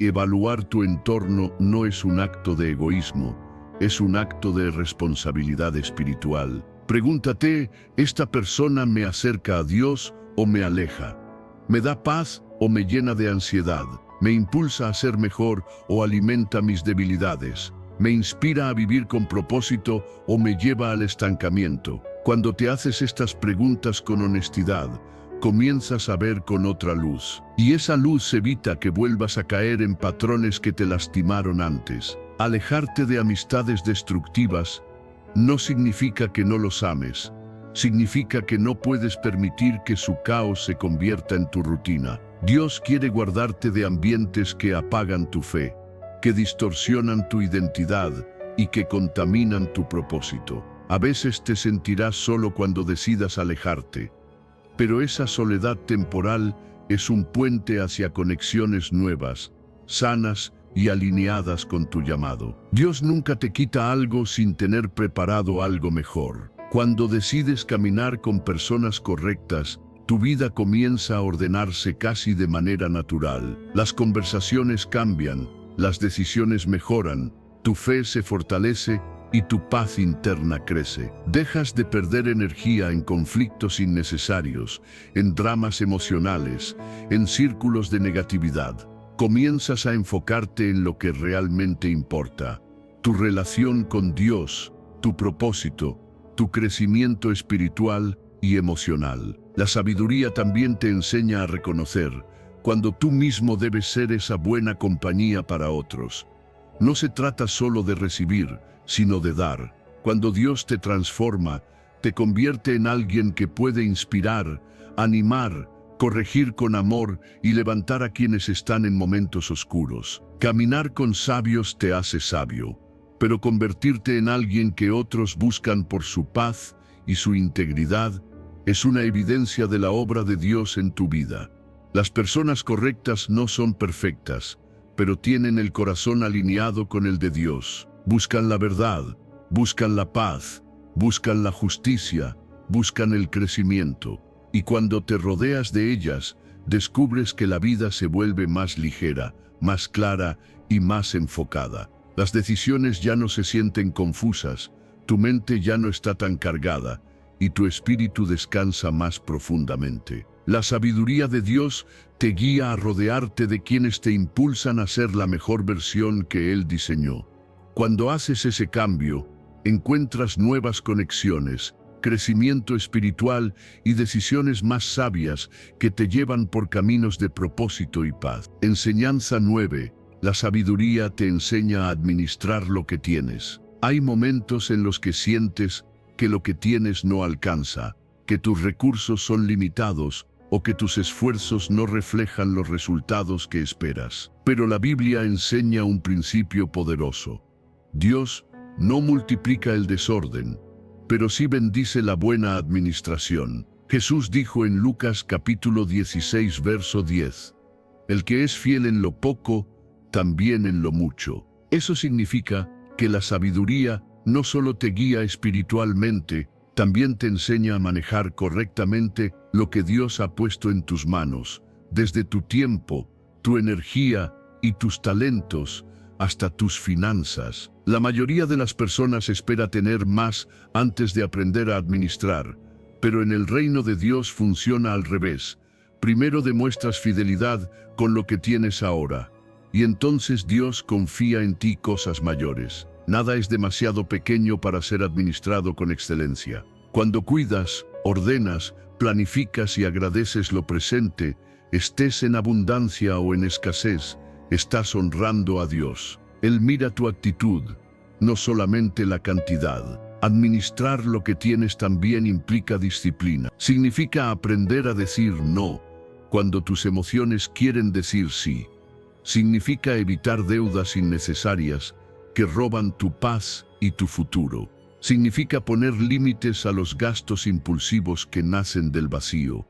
Evaluar tu entorno no es un acto de egoísmo, es un acto de responsabilidad espiritual. Pregúntate, ¿esta persona me acerca a Dios o me aleja? ¿Me da paz o me llena de ansiedad? ¿Me impulsa a ser mejor o alimenta mis debilidades? ¿Me inspira a vivir con propósito o me lleva al estancamiento? Cuando te haces estas preguntas con honestidad, comienzas a ver con otra luz. Y esa luz evita que vuelvas a caer en patrones que te lastimaron antes. Alejarte de amistades destructivas no significa que no los ames. Significa que no puedes permitir que su caos se convierta en tu rutina. Dios quiere guardarte de ambientes que apagan tu fe, que distorsionan tu identidad y que contaminan tu propósito. A veces te sentirás solo cuando decidas alejarte, pero esa soledad temporal es un puente hacia conexiones nuevas, sanas y alineadas con tu llamado. Dios nunca te quita algo sin tener preparado algo mejor. Cuando decides caminar con personas correctas, tu vida comienza a ordenarse casi de manera natural. Las conversaciones cambian, las decisiones mejoran, tu fe se fortalece y tu paz interna crece. Dejas de perder energía en conflictos innecesarios, en dramas emocionales, en círculos de negatividad. Comienzas a enfocarte en lo que realmente importa: tu relación con Dios, tu propósito, tu crecimiento espiritual y emocional. La sabiduría también te enseña a reconocer cuando tú mismo debes ser esa buena compañía para otros. No se trata solo de recibir, sino de dar. Cuando Dios te transforma, te convierte en alguien que puede inspirar, animar, corregir con amor y levantar a quienes están en momentos oscuros. Caminar con sabios te hace sabio, pero convertirte en alguien que otros buscan por su paz y su integridad es una evidencia de la obra de Dios en tu vida. Las personas correctas no son perfectas, pero tienen el corazón alineado con el de Dios. Buscan la verdad, buscan la paz, buscan la justicia, buscan el crecimiento. Y cuando te rodeas de ellas, descubres que la vida se vuelve más ligera, más clara y más enfocada. Las decisiones ya no se sienten confusas, tu mente ya no está tan cargada y tu espíritu descansa más profundamente. La sabiduría de Dios te guía a rodearte de quienes te impulsan a ser la mejor versión que Él diseñó. Cuando haces ese cambio, encuentras nuevas conexiones, crecimiento espiritual y decisiones más sabias que te llevan por caminos de propósito y paz. Enseñanza 9. La sabiduría te enseña a administrar lo que tienes. Hay momentos en los que sientes que lo que tienes no alcanza, que tus recursos son limitados o que tus esfuerzos no reflejan los resultados que esperas. Pero la Biblia enseña un principio poderoso. Dios no multiplica el desorden, pero sí bendice la buena administración. Jesús dijo en Lucas capítulo 16, verso 10, «El que es fiel en lo poco, también en lo mucho». Eso significa que la sabiduría no solo te guía espiritualmente, también te enseña a manejar correctamente lo que Dios ha puesto en tus manos, desde tu tiempo, tu energía y tus talentos, hasta tus finanzas. La mayoría de las personas espera tener más antes de aprender a administrar, pero en el reino de Dios funciona al revés. Primero demuestras fidelidad con lo que tienes ahora, y entonces Dios confía en ti cosas mayores. Nada es demasiado pequeño para ser administrado con excelencia. Cuando cuidas, ordenas, planificas y agradeces lo presente, estés en abundancia o en escasez, estás honrando a Dios. Él mira tu actitud, no solamente la cantidad. Administrar lo que tienes también implica disciplina. Significa aprender a decir no cuando tus emociones quieren decir sí. Significa evitar deudas innecesarias que roban tu paz y tu futuro. Significa poner límites a los gastos impulsivos que nacen del vacío,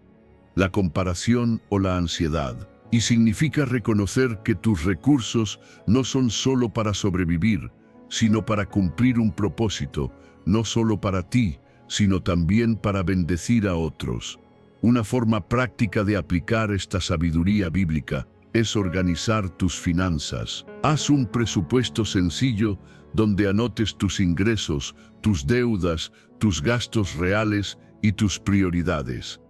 la comparación o la ansiedad. Y significa reconocer que tus recursos no son solo para sobrevivir, sino para cumplir un propósito, no solo para ti, sino también para bendecir a otros. Una forma práctica de aplicar esta sabiduría bíblica es organizar tus finanzas. Haz un presupuesto sencillo donde anotes tus ingresos, tus deudas, tus gastos reales y tus prioridades.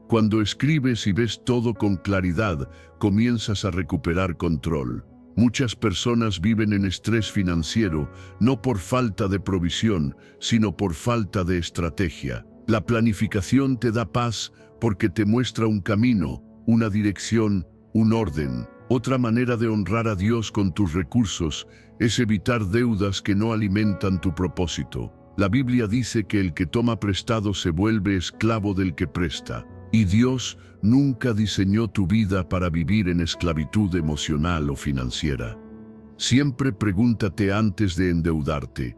Cuando escribes y ves todo con claridad, comienzas a recuperar control. Muchas personas viven en estrés financiero, no por falta de provisión, sino por falta de estrategia. La planificación te da paz porque te muestra un camino, una dirección, un orden. Otra manera de honrar a Dios con tus recursos es evitar deudas que no alimentan tu propósito. La Biblia dice que el que toma prestado se vuelve esclavo del que presta. Y Dios nunca diseñó tu vida para vivir en esclavitud emocional o financiera. Siempre pregúntate antes de endeudarte,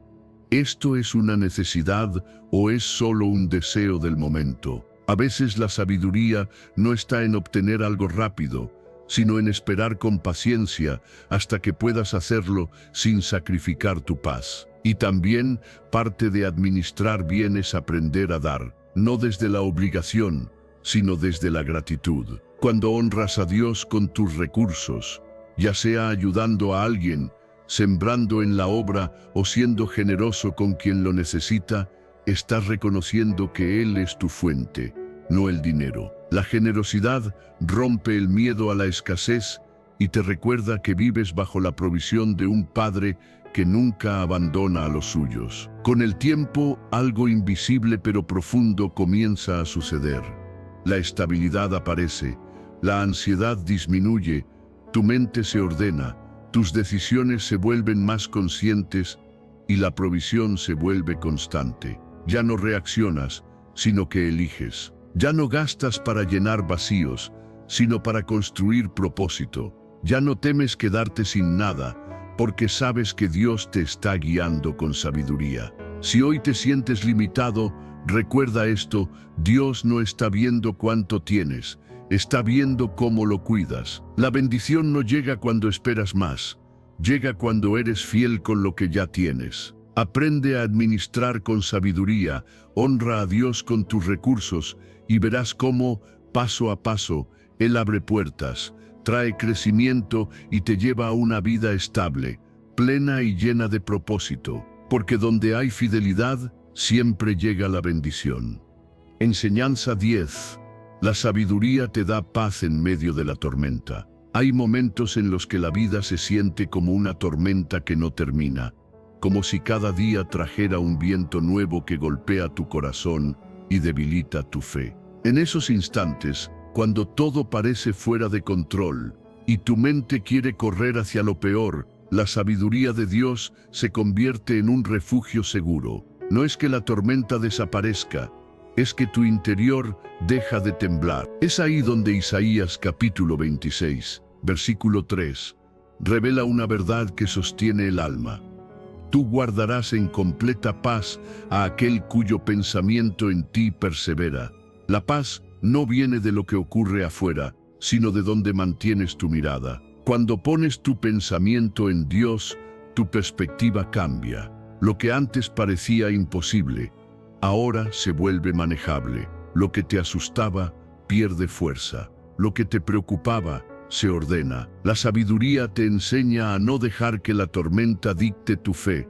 ¿esto es una necesidad o es solo un deseo del momento? A veces la sabiduría no está en obtener algo rápido, sino en esperar con paciencia hasta que puedas hacerlo sin sacrificar tu paz. Y también parte de administrar bien es aprender a dar, no desde la obligación, sino desde la gratitud. Cuando honras a Dios con tus recursos, ya sea ayudando a alguien, sembrando en la obra o siendo generoso con quien lo necesita, estás reconociendo que Él es tu fuente, no el dinero. La generosidad rompe el miedo a la escasez y te recuerda que vives bajo la provisión de un Padre que nunca abandona a los suyos. Con el tiempo, algo invisible pero profundo comienza a suceder. La estabilidad aparece, la ansiedad disminuye, tu mente se ordena, tus decisiones se vuelven más conscientes y la provisión se vuelve constante. Ya no reaccionas, sino que eliges. Ya no gastas para llenar vacíos, sino para construir propósito. Ya no temes quedarte sin nada, porque sabes que Dios te está guiando con sabiduría. Si hoy te sientes limitado, recuerda esto: Dios no está viendo cuánto tienes, está viendo cómo lo cuidas. La bendición no llega cuando esperas más, llega cuando eres fiel con lo que ya tienes. Aprende a administrar con sabiduría, honra a Dios con tus recursos y verás cómo, paso a paso, Él abre puertas, trae crecimiento y te lleva a una vida estable, plena y llena de propósito, porque donde hay fidelidad, siempre llega la bendición. Enseñanza 10. La sabiduría te da paz en medio de la tormenta. Hay momentos en los que la vida se siente como una tormenta que no termina, como si cada día trajera un viento nuevo que golpea tu corazón y debilita tu fe. En esos instantes, cuando todo parece fuera de control y tu mente quiere correr hacia lo peor, la sabiduría de Dios se convierte en un refugio seguro. No es que la tormenta desaparezca, es que tu interior deja de temblar. Es ahí donde Isaías capítulo 26, versículo 3, revela una verdad que sostiene el alma. Tú guardarás en completa paz a aquel cuyo pensamiento en ti persevera. La paz no viene de lo que ocurre afuera, sino de donde mantienes tu mirada. Cuando pones tu pensamiento en Dios, tu perspectiva cambia. Lo que antes parecía imposible, ahora se vuelve manejable. Lo que te asustaba, pierde fuerza. Lo que te preocupaba, se ordena. La sabiduría te enseña a no dejar que la tormenta dicte tu fe,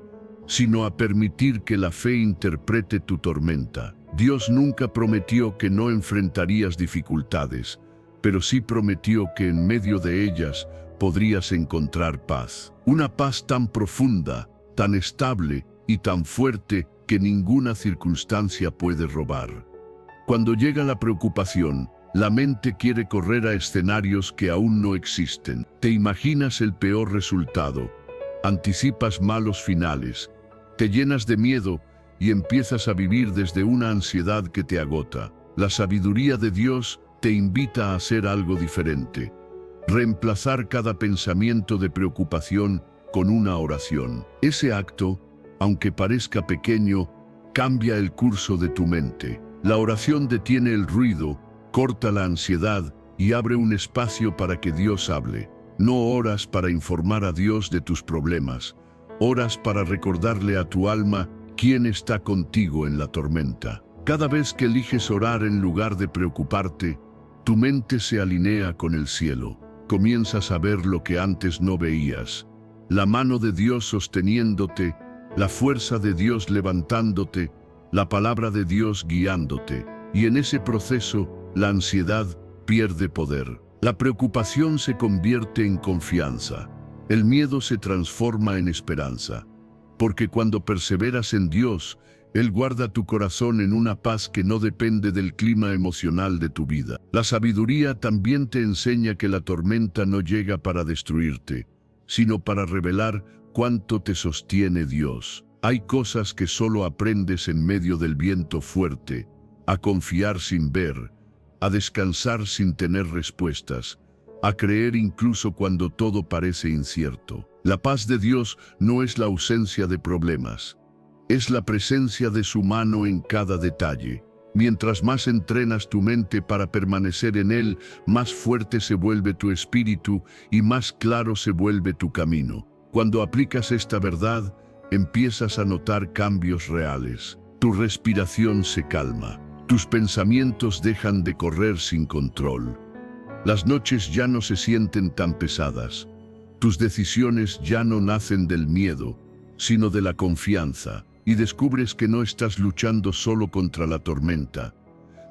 sino a permitir que la fe interprete tu tormenta. Dios nunca prometió que no enfrentarías dificultades, pero sí prometió que en medio de ellas podrías encontrar paz. Una paz tan profunda, tan estable y tan fuerte que ninguna circunstancia puede robar. Cuando llega la preocupación, la mente quiere correr a escenarios que aún no existen. Te imaginas el peor resultado, anticipas malos finales, te llenas de miedo y empiezas a vivir desde una ansiedad que te agota. La sabiduría de Dios te invita a hacer algo diferente. Reemplazar cada pensamiento de preocupación con una oración. Ese acto, aunque parezca pequeño, cambia el curso de tu mente. La oración detiene el ruido, corta la ansiedad y abre un espacio para que Dios hable. No oras para informar a Dios de tus problemas, oras para recordarle a tu alma quién está contigo en la tormenta. Cada vez que eliges orar en lugar de preocuparte, tu mente se alinea con el cielo. Comienzas a ver lo que antes no veías. La mano de Dios sosteniéndote, la fuerza de Dios levantándote, la palabra de Dios guiándote. Y en ese proceso, la ansiedad pierde poder. La preocupación se convierte en confianza. El miedo se transforma en esperanza. Porque cuando perseveras en Dios, Él guarda tu corazón en una paz que no depende del clima emocional de tu vida. La sabiduría también te enseña que la tormenta no llega para destruirte, sino para revelar cuánto te sostiene Dios. Hay cosas que solo aprendes en medio del viento fuerte, a confiar sin ver, a descansar sin tener respuestas, a creer incluso cuando todo parece incierto. La paz de Dios no es la ausencia de problemas, es la presencia de su mano en cada detalle. Mientras más entrenas tu mente para permanecer en Él, más fuerte se vuelve tu espíritu y más claro se vuelve tu camino. Cuando aplicas esta verdad, empiezas a notar cambios reales. Tu respiración se calma. Tus pensamientos dejan de correr sin control. Las noches ya no se sienten tan pesadas. Tus decisiones ya no nacen del miedo, sino de la confianza. Y descubres que no estás luchando solo contra la tormenta,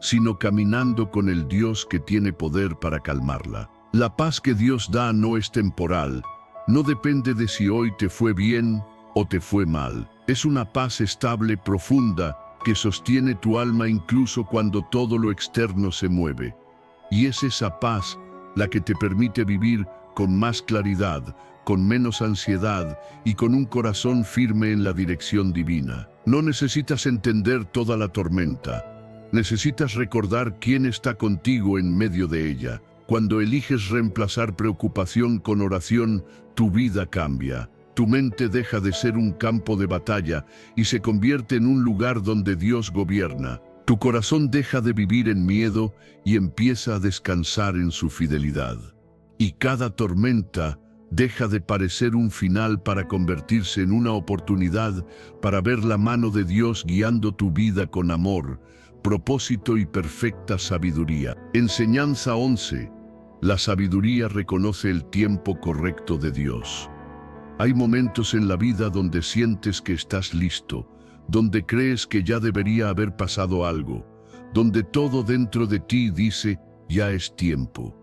sino caminando con el Dios que tiene poder para calmarla. La paz que Dios da no es temporal, no depende de si hoy te fue bien o te fue mal. Es una paz estable, profunda, que sostiene tu alma incluso cuando todo lo externo se mueve. Y es esa paz la que te permite vivir con más claridad, con menos ansiedad y con un corazón firme en la dirección divina. No necesitas entender toda la tormenta, Necesitas recordar quién está contigo en medio de ella. Cuando eliges reemplazar preocupación con oración, tu vida cambia. Tu mente deja de ser un campo de batalla y se convierte en un lugar donde Dios gobierna. Tu corazón deja de vivir en miedo y empieza a descansar en su fidelidad. Y cada tormenta deja de parecer un final para convertirse en una oportunidad para ver la mano de Dios guiando tu vida con amor, propósito y perfecta sabiduría. Enseñanza 11. La sabiduría reconoce el tiempo correcto de Dios. Hay momentos en la vida donde sientes que estás listo, donde crees que ya debería haber pasado algo, donde todo dentro de ti dice, ya es tiempo.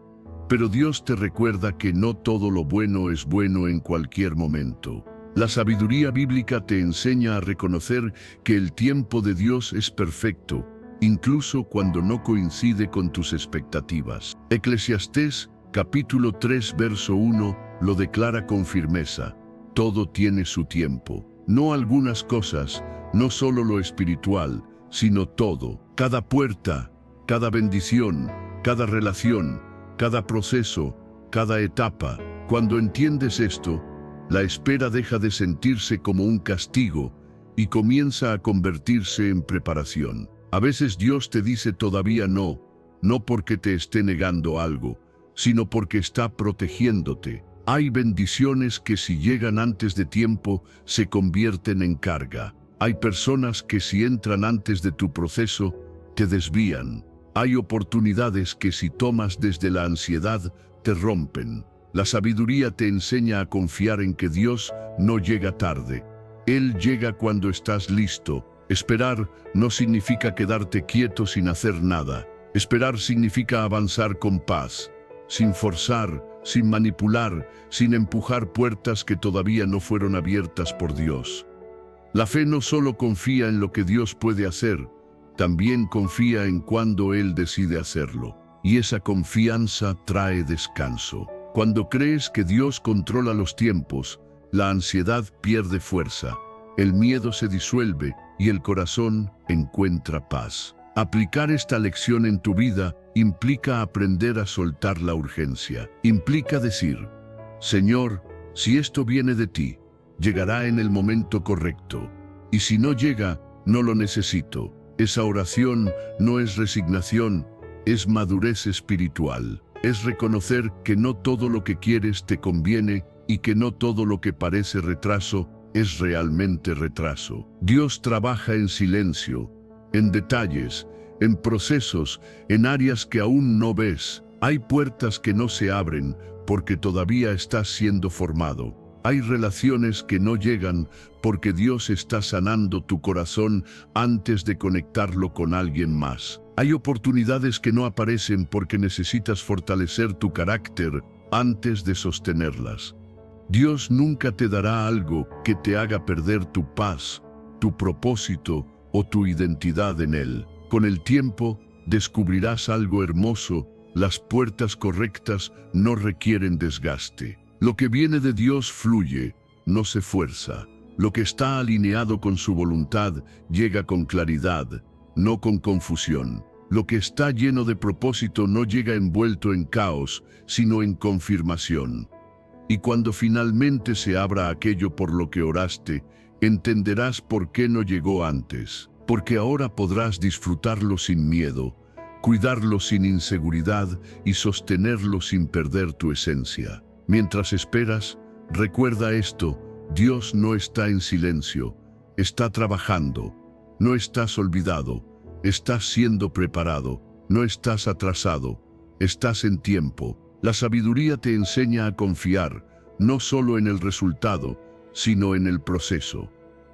Pero Dios te recuerda que no todo lo bueno es bueno en cualquier momento. La sabiduría bíblica te enseña a reconocer que el tiempo de Dios es perfecto, incluso cuando no coincide con tus expectativas. Eclesiastés, capítulo 3, verso 1, lo declara con firmeza. Todo tiene su tiempo. No algunas cosas, no solo lo espiritual, sino todo. Cada puerta, cada bendición, cada relación, cada proceso, cada etapa. Cuando entiendes esto, la espera deja de sentirse como un castigo y comienza a convertirse en preparación. A veces Dios te dice todavía no, no porque te esté negando algo, sino porque está protegiéndote. Hay bendiciones que si llegan antes de tiempo se convierten en carga. Hay personas que si entran antes de tu proceso te desvían. Hay oportunidades que si tomas desde la ansiedad te rompen. La sabiduría te enseña a confiar en que Dios no llega tarde. Él llega cuando estás listo. Esperar no significa quedarte quieto sin hacer nada. Esperar significa avanzar con paz, sin forzar, sin manipular, sin empujar puertas que todavía no fueron abiertas por Dios. La fe no solo confía en lo que Dios puede hacer, también confía en cuando Él decide hacerlo. Y esa confianza trae descanso. Cuando crees que Dios controla los tiempos, la ansiedad pierde fuerza, el miedo se disuelve y el corazón encuentra paz. Aplicar esta lección en tu vida implica aprender a soltar la urgencia. Implica decir, Señor, si esto viene de ti, llegará en el momento correcto. Y si no llega, no lo necesito. Esa oración no es resignación, es madurez espiritual. Es reconocer que no todo lo que quieres te conviene y que no todo lo que parece retraso es realmente retraso. Dios trabaja en silencio, en detalles, en procesos, en áreas que aún no ves. Hay puertas que no se abren porque todavía estás siendo formado. Hay relaciones que no llegan porque Dios está sanando tu corazón antes de conectarlo con alguien más. Hay oportunidades que no aparecen porque necesitas fortalecer tu carácter antes de sostenerlas. Dios nunca te dará algo que te haga perder tu paz, tu propósito o tu identidad en Él. Con el tiempo descubrirás algo hermoso. Las puertas correctas no requieren desgaste. Lo que viene de Dios fluye, no se fuerza. Lo que está alineado con su voluntad llega con claridad, no con confusión. Lo que está lleno de propósito no llega envuelto en caos, sino en confirmación. Y cuando finalmente se abra aquello por lo que oraste, entenderás por qué no llegó antes. Porque ahora podrás disfrutarlo sin miedo, cuidarlo sin inseguridad y sostenerlo sin perder tu esencia. Mientras esperas, recuerda esto: Dios no está en silencio, está trabajando. No estás olvidado, estás siendo preparado, no estás atrasado, estás en tiempo. La sabiduría te enseña a confiar, no solo en el resultado, sino en el proceso.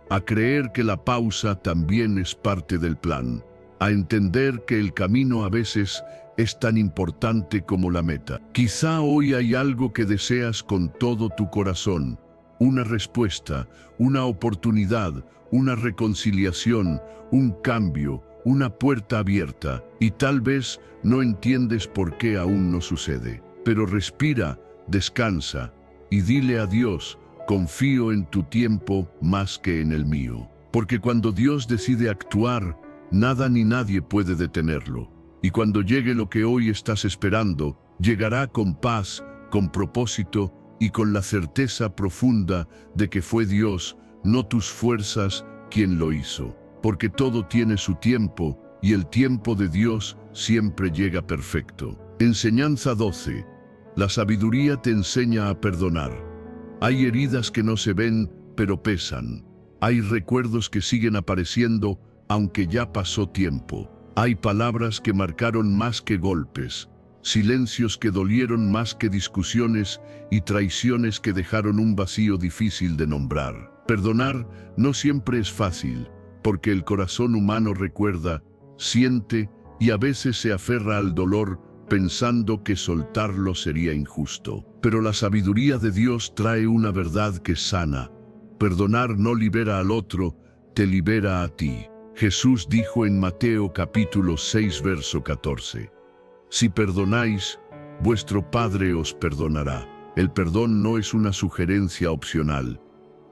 A creer que la pausa también es parte del plan. A entender que el camino a veces es tan importante como la meta. Quizá hoy hay algo que deseas con todo tu corazón. Una respuesta, una oportunidad, una reconciliación, un cambio, una puerta abierta. Y tal vez no entiendes por qué aún no sucede. Pero respira, descansa y dile a Dios: confío en tu tiempo más que en el mío. Porque cuando Dios decide actuar, nada ni nadie puede detenerlo. Y cuando llegue lo que hoy estás esperando, llegará con paz, con propósito y con la certeza profunda de que fue Dios, no tus fuerzas, quien lo hizo. Porque todo tiene su tiempo y el tiempo de Dios siempre llega perfecto. Enseñanza 12. La sabiduría te enseña a perdonar. Hay heridas que no se ven, pero pesan. Hay recuerdos que siguen apareciendo, aunque ya pasó tiempo. Hay palabras que marcaron más que golpes, silencios que dolieron más que discusiones y traiciones que dejaron un vacío difícil de nombrar. Perdonar no siempre es fácil, porque el corazón humano recuerda, siente y a veces se aferra al dolor pensando que soltarlo sería injusto. Pero la sabiduría de Dios trae una verdad que sana. Perdonar no libera al otro, te libera a ti. Jesús dijo en Mateo capítulo 6 verso 14, si perdonáis, vuestro Padre os perdonará. El perdón no es una sugerencia opcional,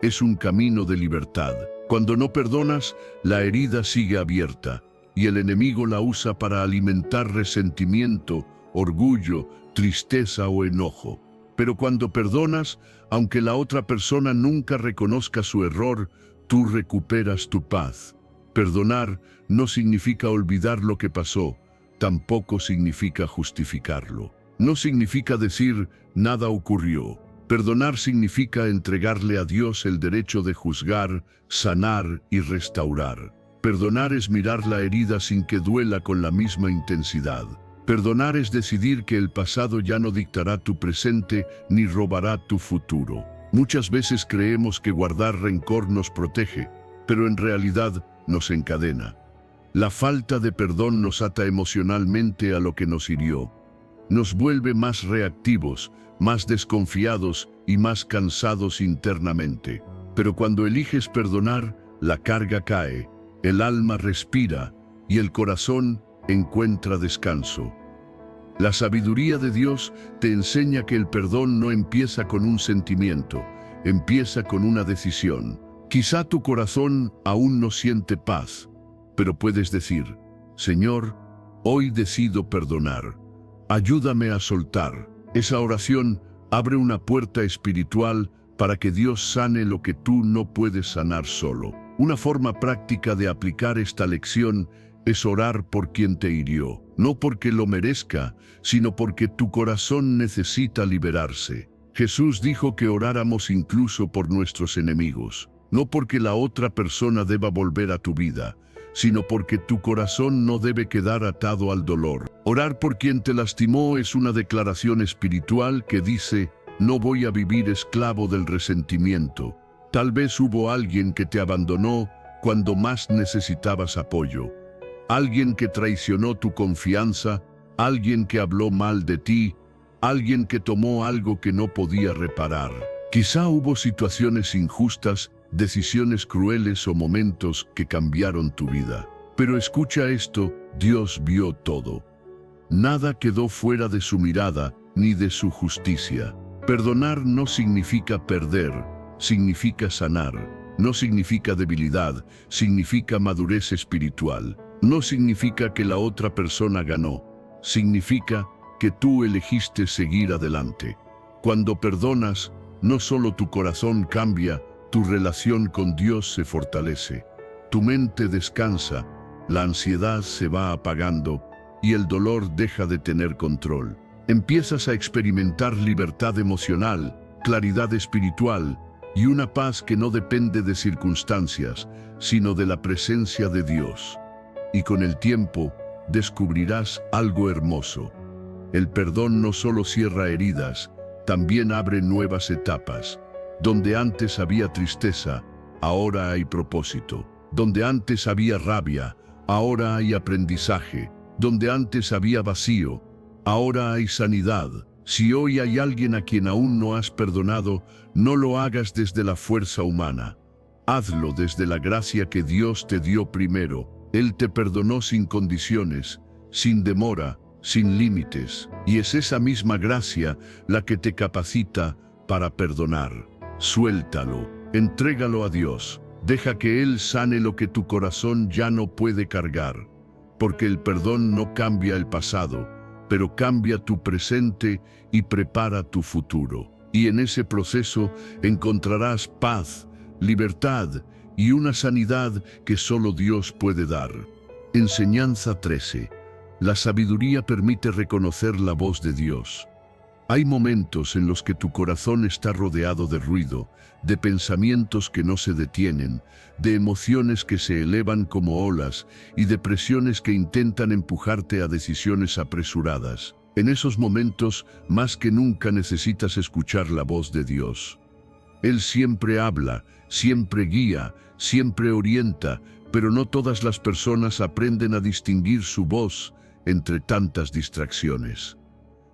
es un camino de libertad. Cuando no perdonas, la herida sigue abierta y el enemigo la usa para alimentar resentimiento, orgullo, tristeza o enojo. Pero cuando perdonas, aunque la otra persona nunca reconozca su error, tú recuperas tu paz. Perdonar no significa olvidar lo que pasó, tampoco significa justificarlo. No significa decir nada ocurrió. Perdonar significa entregarle a Dios el derecho de juzgar, sanar y restaurar. Perdonar es mirar la herida sin que duela con la misma intensidad. Perdonar es decidir que el pasado ya no dictará tu presente ni robará tu futuro. Muchas veces creemos que guardar rencor nos protege, pero en realidad nos encadena. La falta de perdón nos ata emocionalmente a lo que nos hirió. Nos vuelve más reactivos, más desconfiados y más cansados internamente. Pero cuando eliges perdonar, la carga cae, el alma respira y el corazón encuentra descanso. La sabiduría de Dios te enseña que el perdón no empieza con un sentimiento, empieza con una decisión. Quizá tu corazón aún no siente paz, pero puedes decir, Señor, hoy decido perdonar. Ayúdame a soltar. Esa oración abre una puerta espiritual para que Dios sane lo que tú no puedes sanar solo. Una forma práctica de aplicar esta lección es orar por quien te hirió, no porque lo merezca, sino porque tu corazón necesita liberarse. Jesús dijo que oráramos incluso por nuestros enemigos. No porque la otra persona deba volver a tu vida, sino porque tu corazón no debe quedar atado al dolor. Orar por quien te lastimó es una declaración espiritual que dice, no voy a vivir esclavo del resentimiento. Tal vez hubo alguien que te abandonó cuando más necesitabas apoyo. Alguien que traicionó tu confianza, alguien que habló mal de ti, alguien que tomó algo que no podía reparar. Quizá hubo situaciones injustas, decisiones crueles o momentos que cambiaron tu vida. Pero escucha esto, Dios vio todo. Nada quedó fuera de su mirada ni de su justicia. Perdonar no significa perder, significa sanar. No significa debilidad, significa madurez espiritual. No significa que la otra persona ganó, significa que tú elegiste seguir adelante. Cuando perdonas, no solo tu corazón cambia, tu relación con Dios se fortalece. Tu mente descansa, la ansiedad se va apagando y el dolor deja de tener control. Empiezas a experimentar libertad emocional, claridad espiritual y una paz que no depende de circunstancias, sino de la presencia de Dios. Y con el tiempo, descubrirás algo hermoso. El perdón no solo cierra heridas, también abre nuevas etapas. Donde antes había tristeza, ahora hay propósito. Donde antes había rabia, ahora hay aprendizaje. Donde antes había vacío, ahora hay sanidad. Si hoy hay alguien a quien aún no has perdonado, no lo hagas desde la fuerza humana. Hazlo desde la gracia que Dios te dio primero. Él te perdonó sin condiciones, sin demora, sin límites. Y es esa misma gracia la que te capacita para perdonar. Suéltalo, entrégalo a Dios. Deja que Él sane lo que tu corazón ya no puede cargar, porque el perdón no cambia el pasado, pero cambia tu presente y prepara tu futuro. Y en ese proceso encontrarás paz, libertad y una sanidad que solo Dios puede dar. Enseñanza 13. La sabiduría permite reconocer la voz de Dios. Hay momentos en los que tu corazón está rodeado de ruido, de pensamientos que no se detienen, de emociones que se elevan como olas y de presiones que intentan empujarte a decisiones apresuradas. En esos momentos, más que nunca necesitas escuchar la voz de Dios. Él siempre habla, siempre guía, siempre orienta, pero no todas las personas aprenden a distinguir su voz entre tantas distracciones.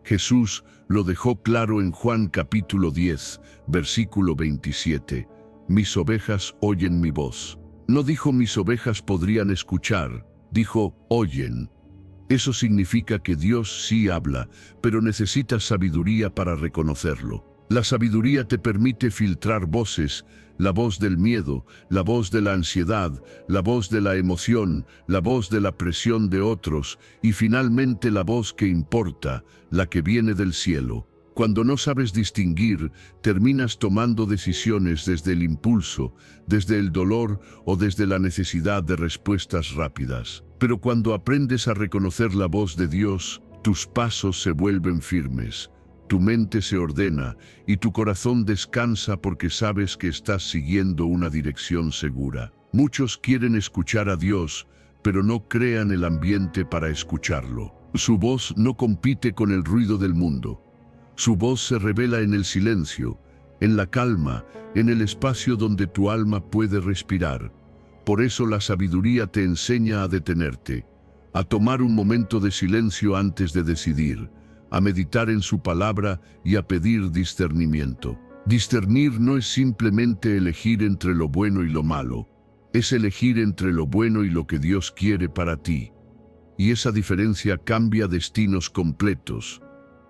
Jesús lo dejó claro en Juan capítulo 10, versículo 27. Mis ovejas oyen mi voz. No dijo mis ovejas podrían escuchar, dijo oyen. Eso significa que Dios sí habla, pero necesitas sabiduría para reconocerlo. La sabiduría te permite filtrar voces, la voz del miedo, la voz de la ansiedad, la voz de la emoción, la voz de la presión de otros y finalmente la voz que importa, la que viene del cielo. Cuando no sabes distinguir, terminas tomando decisiones desde el impulso, desde el dolor o desde la necesidad de respuestas rápidas. Pero cuando aprendes a reconocer la voz de Dios, tus pasos se vuelven firmes. Tu mente se ordena y tu corazón descansa porque sabes que estás siguiendo una dirección segura. Muchos quieren escuchar a Dios, pero no crean el ambiente para escucharlo. Su voz no compite con el ruido del mundo. Su voz se revela en el silencio, en la calma, en el espacio donde tu alma puede respirar. Por eso la sabiduría te enseña a detenerte, a tomar un momento de silencio antes de decidir, a meditar en su palabra y a pedir discernimiento. Discernir no es simplemente elegir entre lo bueno y lo malo, es elegir entre lo bueno y lo que Dios quiere para ti. Y esa diferencia cambia destinos completos.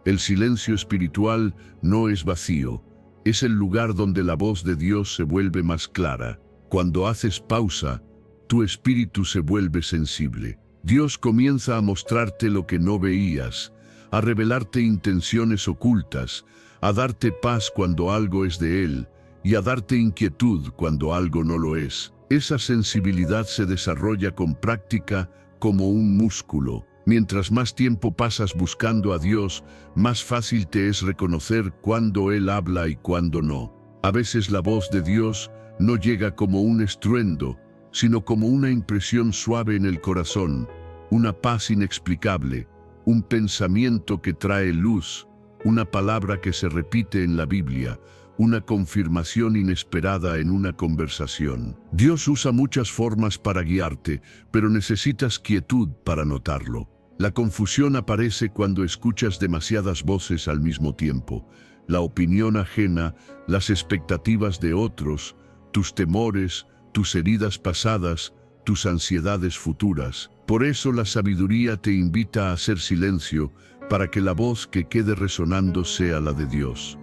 El silencio espiritual no es vacío, es el lugar donde la voz de Dios se vuelve más clara. Cuando haces pausa, tu espíritu se vuelve sensible. Dios comienza a mostrarte lo que no veías, a revelarte intenciones ocultas, a darte paz cuando algo es de Él y a darte inquietud cuando algo no lo es. Esa sensibilidad se desarrolla con práctica como un músculo. Mientras más tiempo pasas buscando a Dios, más fácil te es reconocer cuándo Él habla y cuándo no. A veces la voz de Dios no llega como un estruendo, sino como una impresión suave en el corazón, una paz inexplicable, un pensamiento que trae luz, una palabra que se repite en la Biblia, una confirmación inesperada en una conversación. Dios usa muchas formas para guiarte, pero necesitas quietud para notarlo. La confusión aparece cuando escuchas demasiadas voces al mismo tiempo. La opinión ajena, las expectativas de otros, tus temores, tus heridas pasadas, tus ansiedades futuras. Por eso la sabiduría te invita a hacer silencio para que la voz que quede resonando sea la de Dios.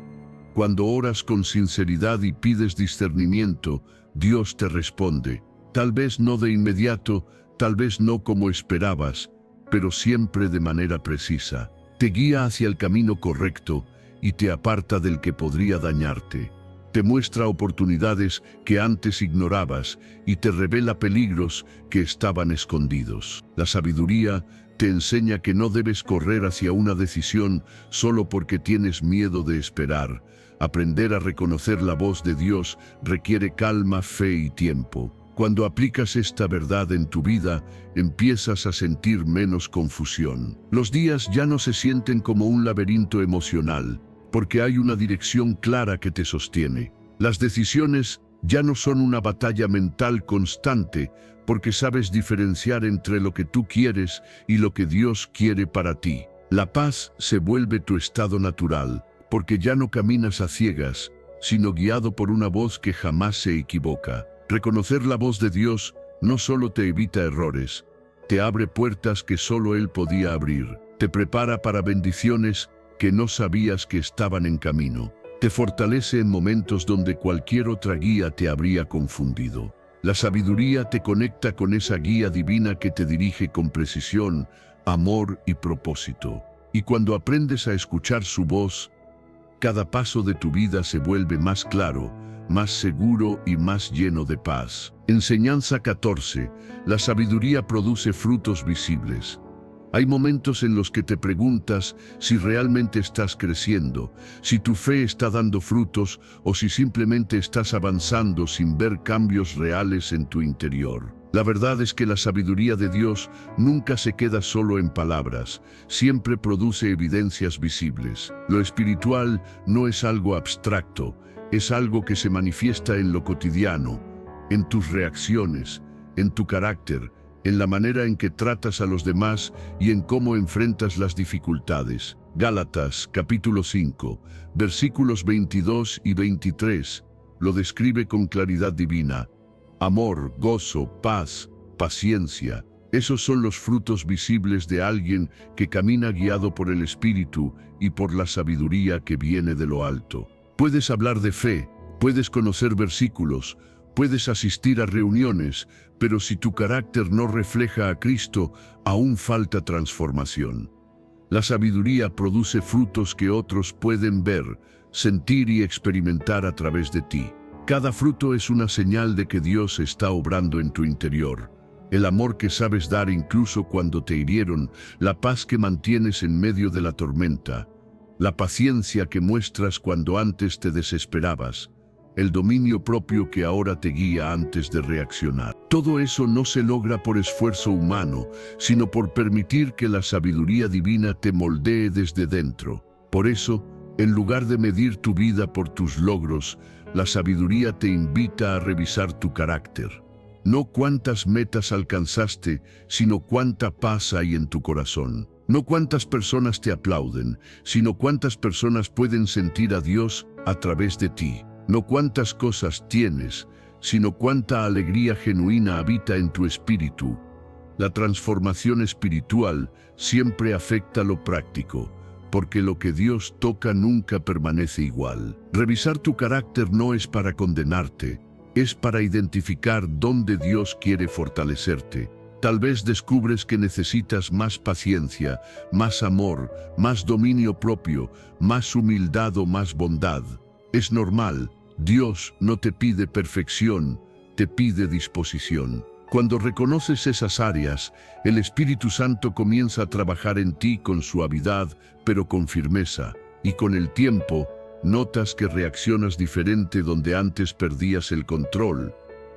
Cuando oras con sinceridad y pides discernimiento, Dios te responde. Tal vez no de inmediato, tal vez no como esperabas, pero siempre de manera precisa. Te guía hacia el camino correcto y te aparta del que podría dañarte. Te muestra oportunidades que antes ignorabas y te revela peligros que estaban escondidos. La sabiduría te enseña que no debes correr hacia una decisión solo porque tienes miedo de esperar. Aprender a reconocer la voz de Dios requiere calma, fe y tiempo. Cuando aplicas esta verdad en tu vida, empiezas a sentir menos confusión. Los días ya no se sienten como un laberinto emocional, porque hay una dirección clara que te sostiene. Las decisiones ya no son una batalla mental constante, porque sabes diferenciar entre lo que tú quieres y lo que Dios quiere para ti. La paz se vuelve tu estado natural, porque ya no caminas a ciegas, sino guiado por una voz que jamás se equivoca. Reconocer la voz de Dios no solo te evita errores, te abre puertas que solo Él podía abrir, te prepara para bendiciones que no sabías que estaban en camino, te fortalece en momentos donde cualquier otra guía te habría confundido. La sabiduría te conecta con esa guía divina que te dirige con precisión, amor y propósito. Y cuando aprendes a escuchar su voz, cada paso de tu vida se vuelve más claro, más seguro y más lleno de paz. Enseñanza 14. La sabiduría produce frutos visibles. Hay momentos en los que te preguntas si realmente estás creciendo, si tu fe está dando frutos o si simplemente estás avanzando sin ver cambios reales en tu interior. La verdad es que la sabiduría de Dios nunca se queda solo en palabras, siempre produce evidencias visibles. Lo espiritual no es algo abstracto, es algo que se manifiesta en lo cotidiano, en tus reacciones, en tu carácter, en la manera en que tratas a los demás y en cómo enfrentas las dificultades. Gálatas, capítulo 5, versículos 22 y 23, lo describe con claridad divina. Amor, gozo, paz, paciencia. Esos son los frutos visibles de alguien que camina guiado por el Espíritu y por la sabiduría que viene de lo alto. Puedes hablar de fe, puedes conocer versículos, puedes asistir a reuniones, pero si tu carácter no refleja a Cristo, aún falta transformación. La sabiduría produce frutos que otros pueden ver, sentir y experimentar a través de ti. Cada fruto es una señal de que Dios está obrando en tu interior. El amor que sabes dar incluso cuando te hirieron, la paz que mantienes en medio de la tormenta, la paciencia que muestras cuando antes te desesperabas, el dominio propio que ahora te guía antes de reaccionar. Todo eso no se logra por esfuerzo humano, sino por permitir que la sabiduría divina te moldee desde dentro. Por eso, en lugar de medir tu vida por tus logros, la sabiduría te invita a revisar tu carácter. No cuántas metas alcanzaste, sino cuánta paz hay en tu corazón. No cuántas personas te aplauden, sino cuántas personas pueden sentir a Dios a través de ti. No cuántas cosas tienes, sino cuánta alegría genuina habita en tu espíritu. La transformación espiritual siempre afecta lo práctico, porque lo que Dios toca nunca permanece igual. Revisar tu carácter no es para condenarte, es para identificar dónde Dios quiere fortalecerte. Tal vez descubres que necesitas más paciencia, más amor, más dominio propio, más humildad o más bondad. Es normal, Dios no te pide perfección, te pide disposición. Cuando reconoces esas áreas, el Espíritu Santo comienza a trabajar en ti con suavidad, pero con firmeza. Y con el tiempo, notas que reaccionas diferente donde antes perdías el control,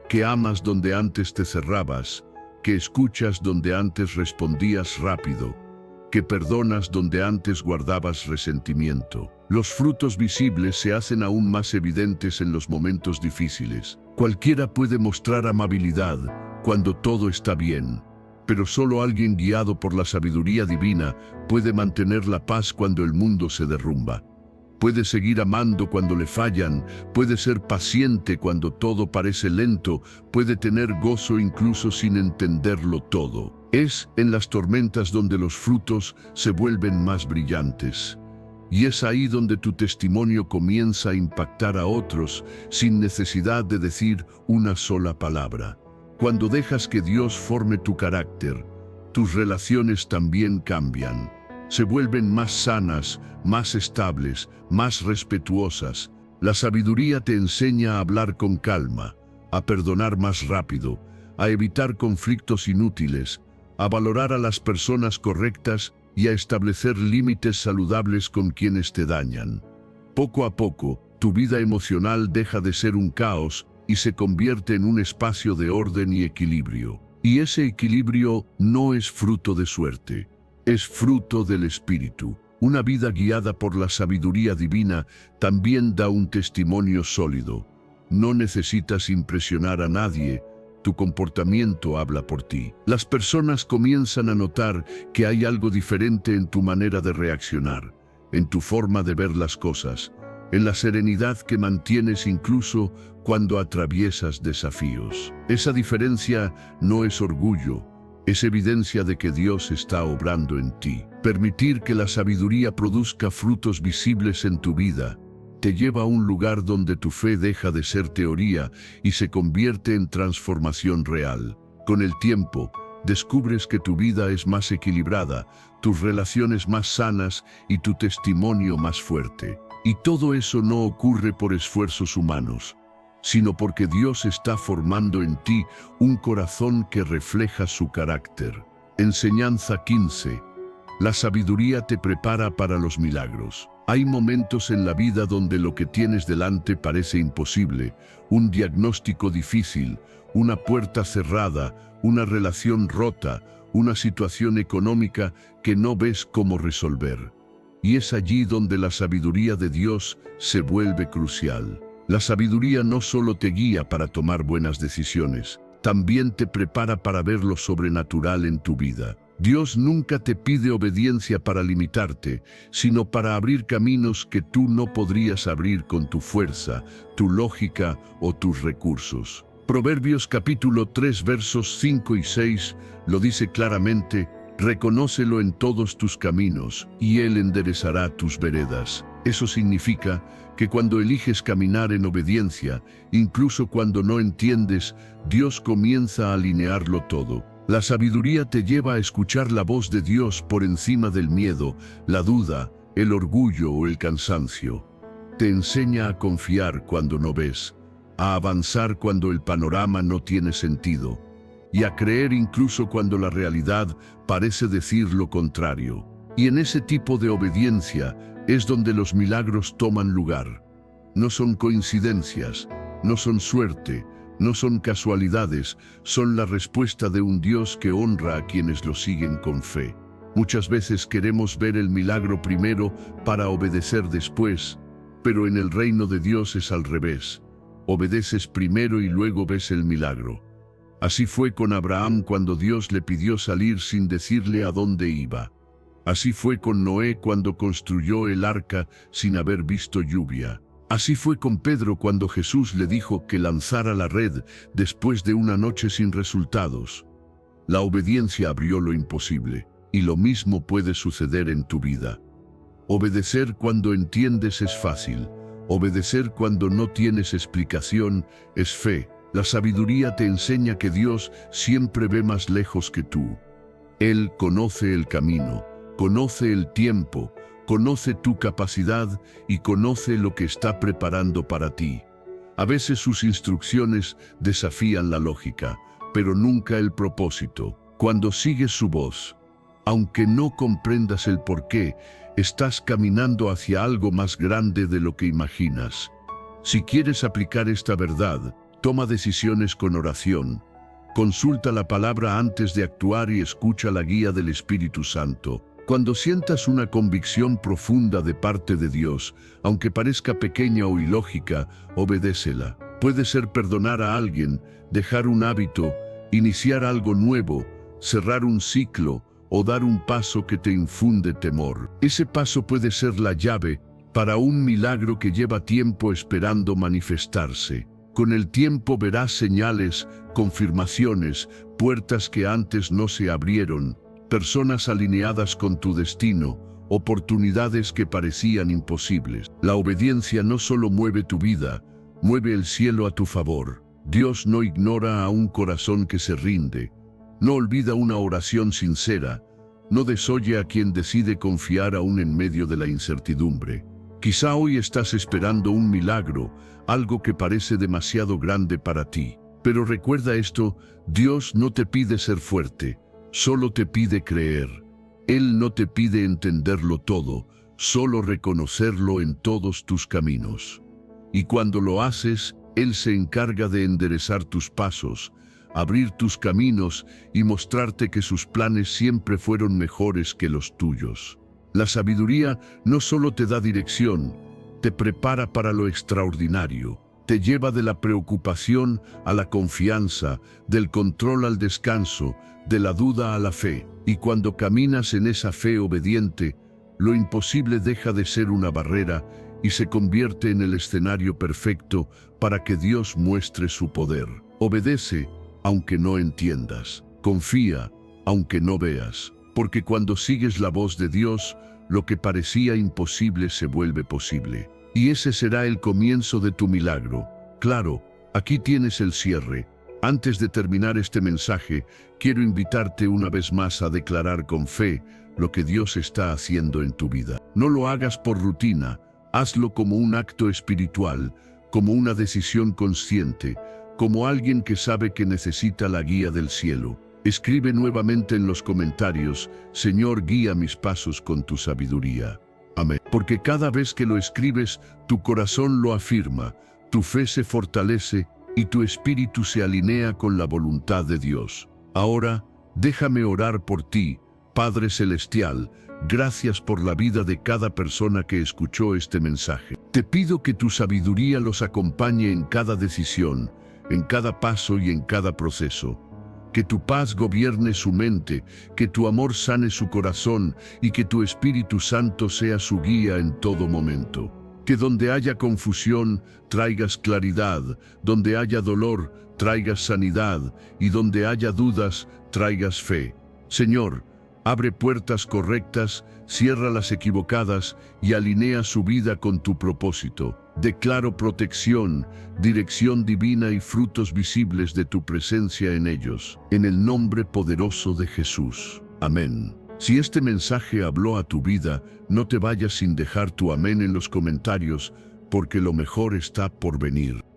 que amas donde antes te cerrabas, que escuchas donde antes respondías rápido, que perdonas donde antes guardabas resentimiento. Los frutos visibles se hacen aún más evidentes en los momentos difíciles. Cualquiera puede mostrar amabilidad cuando todo está bien, pero solo alguien guiado por la sabiduría divina puede mantener la paz cuando el mundo se derrumba. Puede seguir amando cuando le fallan, puede ser paciente cuando todo parece lento, puede tener gozo incluso sin entenderlo todo. Es en las tormentas donde los frutos se vuelven más brillantes. Y es ahí donde tu testimonio comienza a impactar a otros sin necesidad de decir una sola palabra. Cuando dejas que Dios forme tu carácter, tus relaciones también cambian. Se vuelven más sanas, más estables, más respetuosas. La sabiduría te enseña a hablar con calma, a perdonar más rápido, a evitar conflictos inútiles, a valorar a las personas correctas y a establecer límites saludables con quienes te dañan. Poco a poco, tu vida emocional deja de ser un caos y se convierte en un espacio de orden y equilibrio. Y ese equilibrio no es fruto de suerte, es fruto del Espíritu. Una vida guiada por la sabiduría divina también da un testimonio sólido. No necesitas impresionar a nadie, tu comportamiento habla por ti. Las personas comienzan a notar que hay algo diferente en tu manera de reaccionar, en tu forma de ver las cosas, en la serenidad que mantienes incluso cuando atraviesas desafíos. Esa diferencia no es orgullo, es evidencia de que Dios está obrando en ti. Permitir que la sabiduría produzca frutos visibles en tu vida te lleva a un lugar donde tu fe deja de ser teoría y se convierte en transformación real. Con el tiempo, descubres que tu vida es más equilibrada, tus relaciones más sanas y tu testimonio más fuerte. Y todo eso no ocurre por esfuerzos humanos, sino porque Dios está formando en ti un corazón que refleja su carácter. Enseñanza 15. La sabiduría te prepara para los milagros. Hay momentos en la vida donde lo que tienes delante parece imposible, un diagnóstico difícil, una puerta cerrada, una relación rota, una situación económica que no ves cómo resolver. Y es allí donde la sabiduría de Dios se vuelve crucial. La sabiduría no solo te guía para tomar buenas decisiones, también te prepara para ver lo sobrenatural en tu vida. Dios nunca te pide obediencia para limitarte, sino para abrir caminos que tú no podrías abrir con tu fuerza, tu lógica o tus recursos. Proverbios capítulo 3 versos 5 y 6 lo dice claramente: reconócelo en todos tus caminos, y Él enderezará tus veredas. Eso significa que cuando eliges caminar en obediencia, incluso cuando no entiendes, Dios comienza a alinearlo todo. La sabiduría te lleva a escuchar la voz de Dios por encima del miedo, la duda, el orgullo o el cansancio. Te enseña a confiar cuando no ves, a avanzar cuando el panorama no tiene sentido, y a creer incluso cuando la realidad parece decir lo contrario. Y en ese tipo de obediencia es donde los milagros toman lugar. No son coincidencias, no son suerte, no son casualidades, son la respuesta de un Dios que honra a quienes lo siguen con fe. Muchas veces queremos ver el milagro primero para obedecer después, pero en el reino de Dios es al revés. Obedeces primero y luego ves el milagro. Así fue con Abraham cuando Dios le pidió salir sin decirle a dónde iba. Así fue con Noé cuando construyó el arca sin haber visto lluvia. Así fue con Pedro cuando Jesús le dijo que lanzara la red después de una noche sin resultados. La obediencia abrió lo imposible, y lo mismo puede suceder en tu vida. Obedecer cuando entiendes es fácil. Obedecer cuando no tienes explicación es fe. La sabiduría te enseña que Dios siempre ve más lejos que tú. Él conoce el camino, conoce el tiempo, conoce tu capacidad y conoce lo que está preparando para ti. A veces sus instrucciones desafían la lógica, pero nunca el propósito. Cuando sigues su voz, aunque no comprendas el porqué, estás caminando hacia algo más grande de lo que imaginas. Si quieres aplicar esta verdad, toma decisiones con oración. Consulta la palabra antes de actuar y escucha la guía del Espíritu Santo. Cuando sientas una convicción profunda de parte de Dios, aunque parezca pequeña o ilógica, obedécela. Puede ser perdonar a alguien, dejar un hábito, iniciar algo nuevo, cerrar un ciclo o dar un paso que te infunde temor. Ese paso puede ser la llave para un milagro que lleva tiempo esperando manifestarse. Con el tiempo verás señales, confirmaciones, puertas que antes no se abrieron, personas alineadas con tu destino, oportunidades que parecían imposibles. La obediencia no solo mueve tu vida, mueve el cielo a tu favor. Dios no ignora a un corazón que se rinde, no olvida una oración sincera, no desoye a quien decide confiar aún en medio de la incertidumbre. Quizá hoy estás esperando un milagro, algo que parece demasiado grande para ti. Pero recuerda esto, Dios no te pide ser fuerte, solo te pide creer. Él no te pide entenderlo todo, solo reconocerlo en todos tus caminos. Y cuando lo haces, Él se encarga de enderezar tus pasos, abrir tus caminos y mostrarte que sus planes siempre fueron mejores que los tuyos. La sabiduría no solo te da dirección, te prepara para lo extraordinario. Te lleva de la preocupación a la confianza, del control al descanso, de la duda a la fe. Y cuando caminas en esa fe obediente, lo imposible deja de ser una barrera y se convierte en el escenario perfecto para que Dios muestre su poder. Obedece, aunque no entiendas. Confía, aunque no veas. Porque cuando sigues la voz de Dios, lo que parecía imposible se vuelve posible. Y ese será el comienzo de tu milagro. Claro, aquí tienes el cierre. Antes de terminar este mensaje, quiero invitarte una vez más a declarar con fe lo que Dios está haciendo en tu vida. No lo hagas por rutina, hazlo como un acto espiritual, como una decisión consciente, como alguien que sabe que necesita la guía del cielo. Escribe nuevamente en los comentarios: Señor, guía mis pasos con tu sabiduría. Amén. Porque cada vez que lo escribes, tu corazón lo afirma, tu fe se fortalece y tu espíritu se alinea con la voluntad de Dios. Ahora, déjame orar por ti, Padre Celestial. Gracias por la vida de cada persona que escuchó este mensaje. Te pido que tu sabiduría los acompañe en cada decisión, en cada paso y en cada proceso. Que tu paz gobierne su mente, que tu amor sane su corazón y que tu Espíritu Santo sea su guía en todo momento. Que donde haya confusión, traigas claridad, donde haya dolor, traigas sanidad, y donde haya dudas, traigas fe. Señor, abre puertas correctas, cierra las equivocadas y alinea su vida con tu propósito. Declaro protección, dirección divina y frutos visibles de tu presencia en ellos. En el nombre poderoso de Jesús. Amén. Si este mensaje habló a tu vida, no te vayas sin dejar tu amén en los comentarios, porque lo mejor está por venir.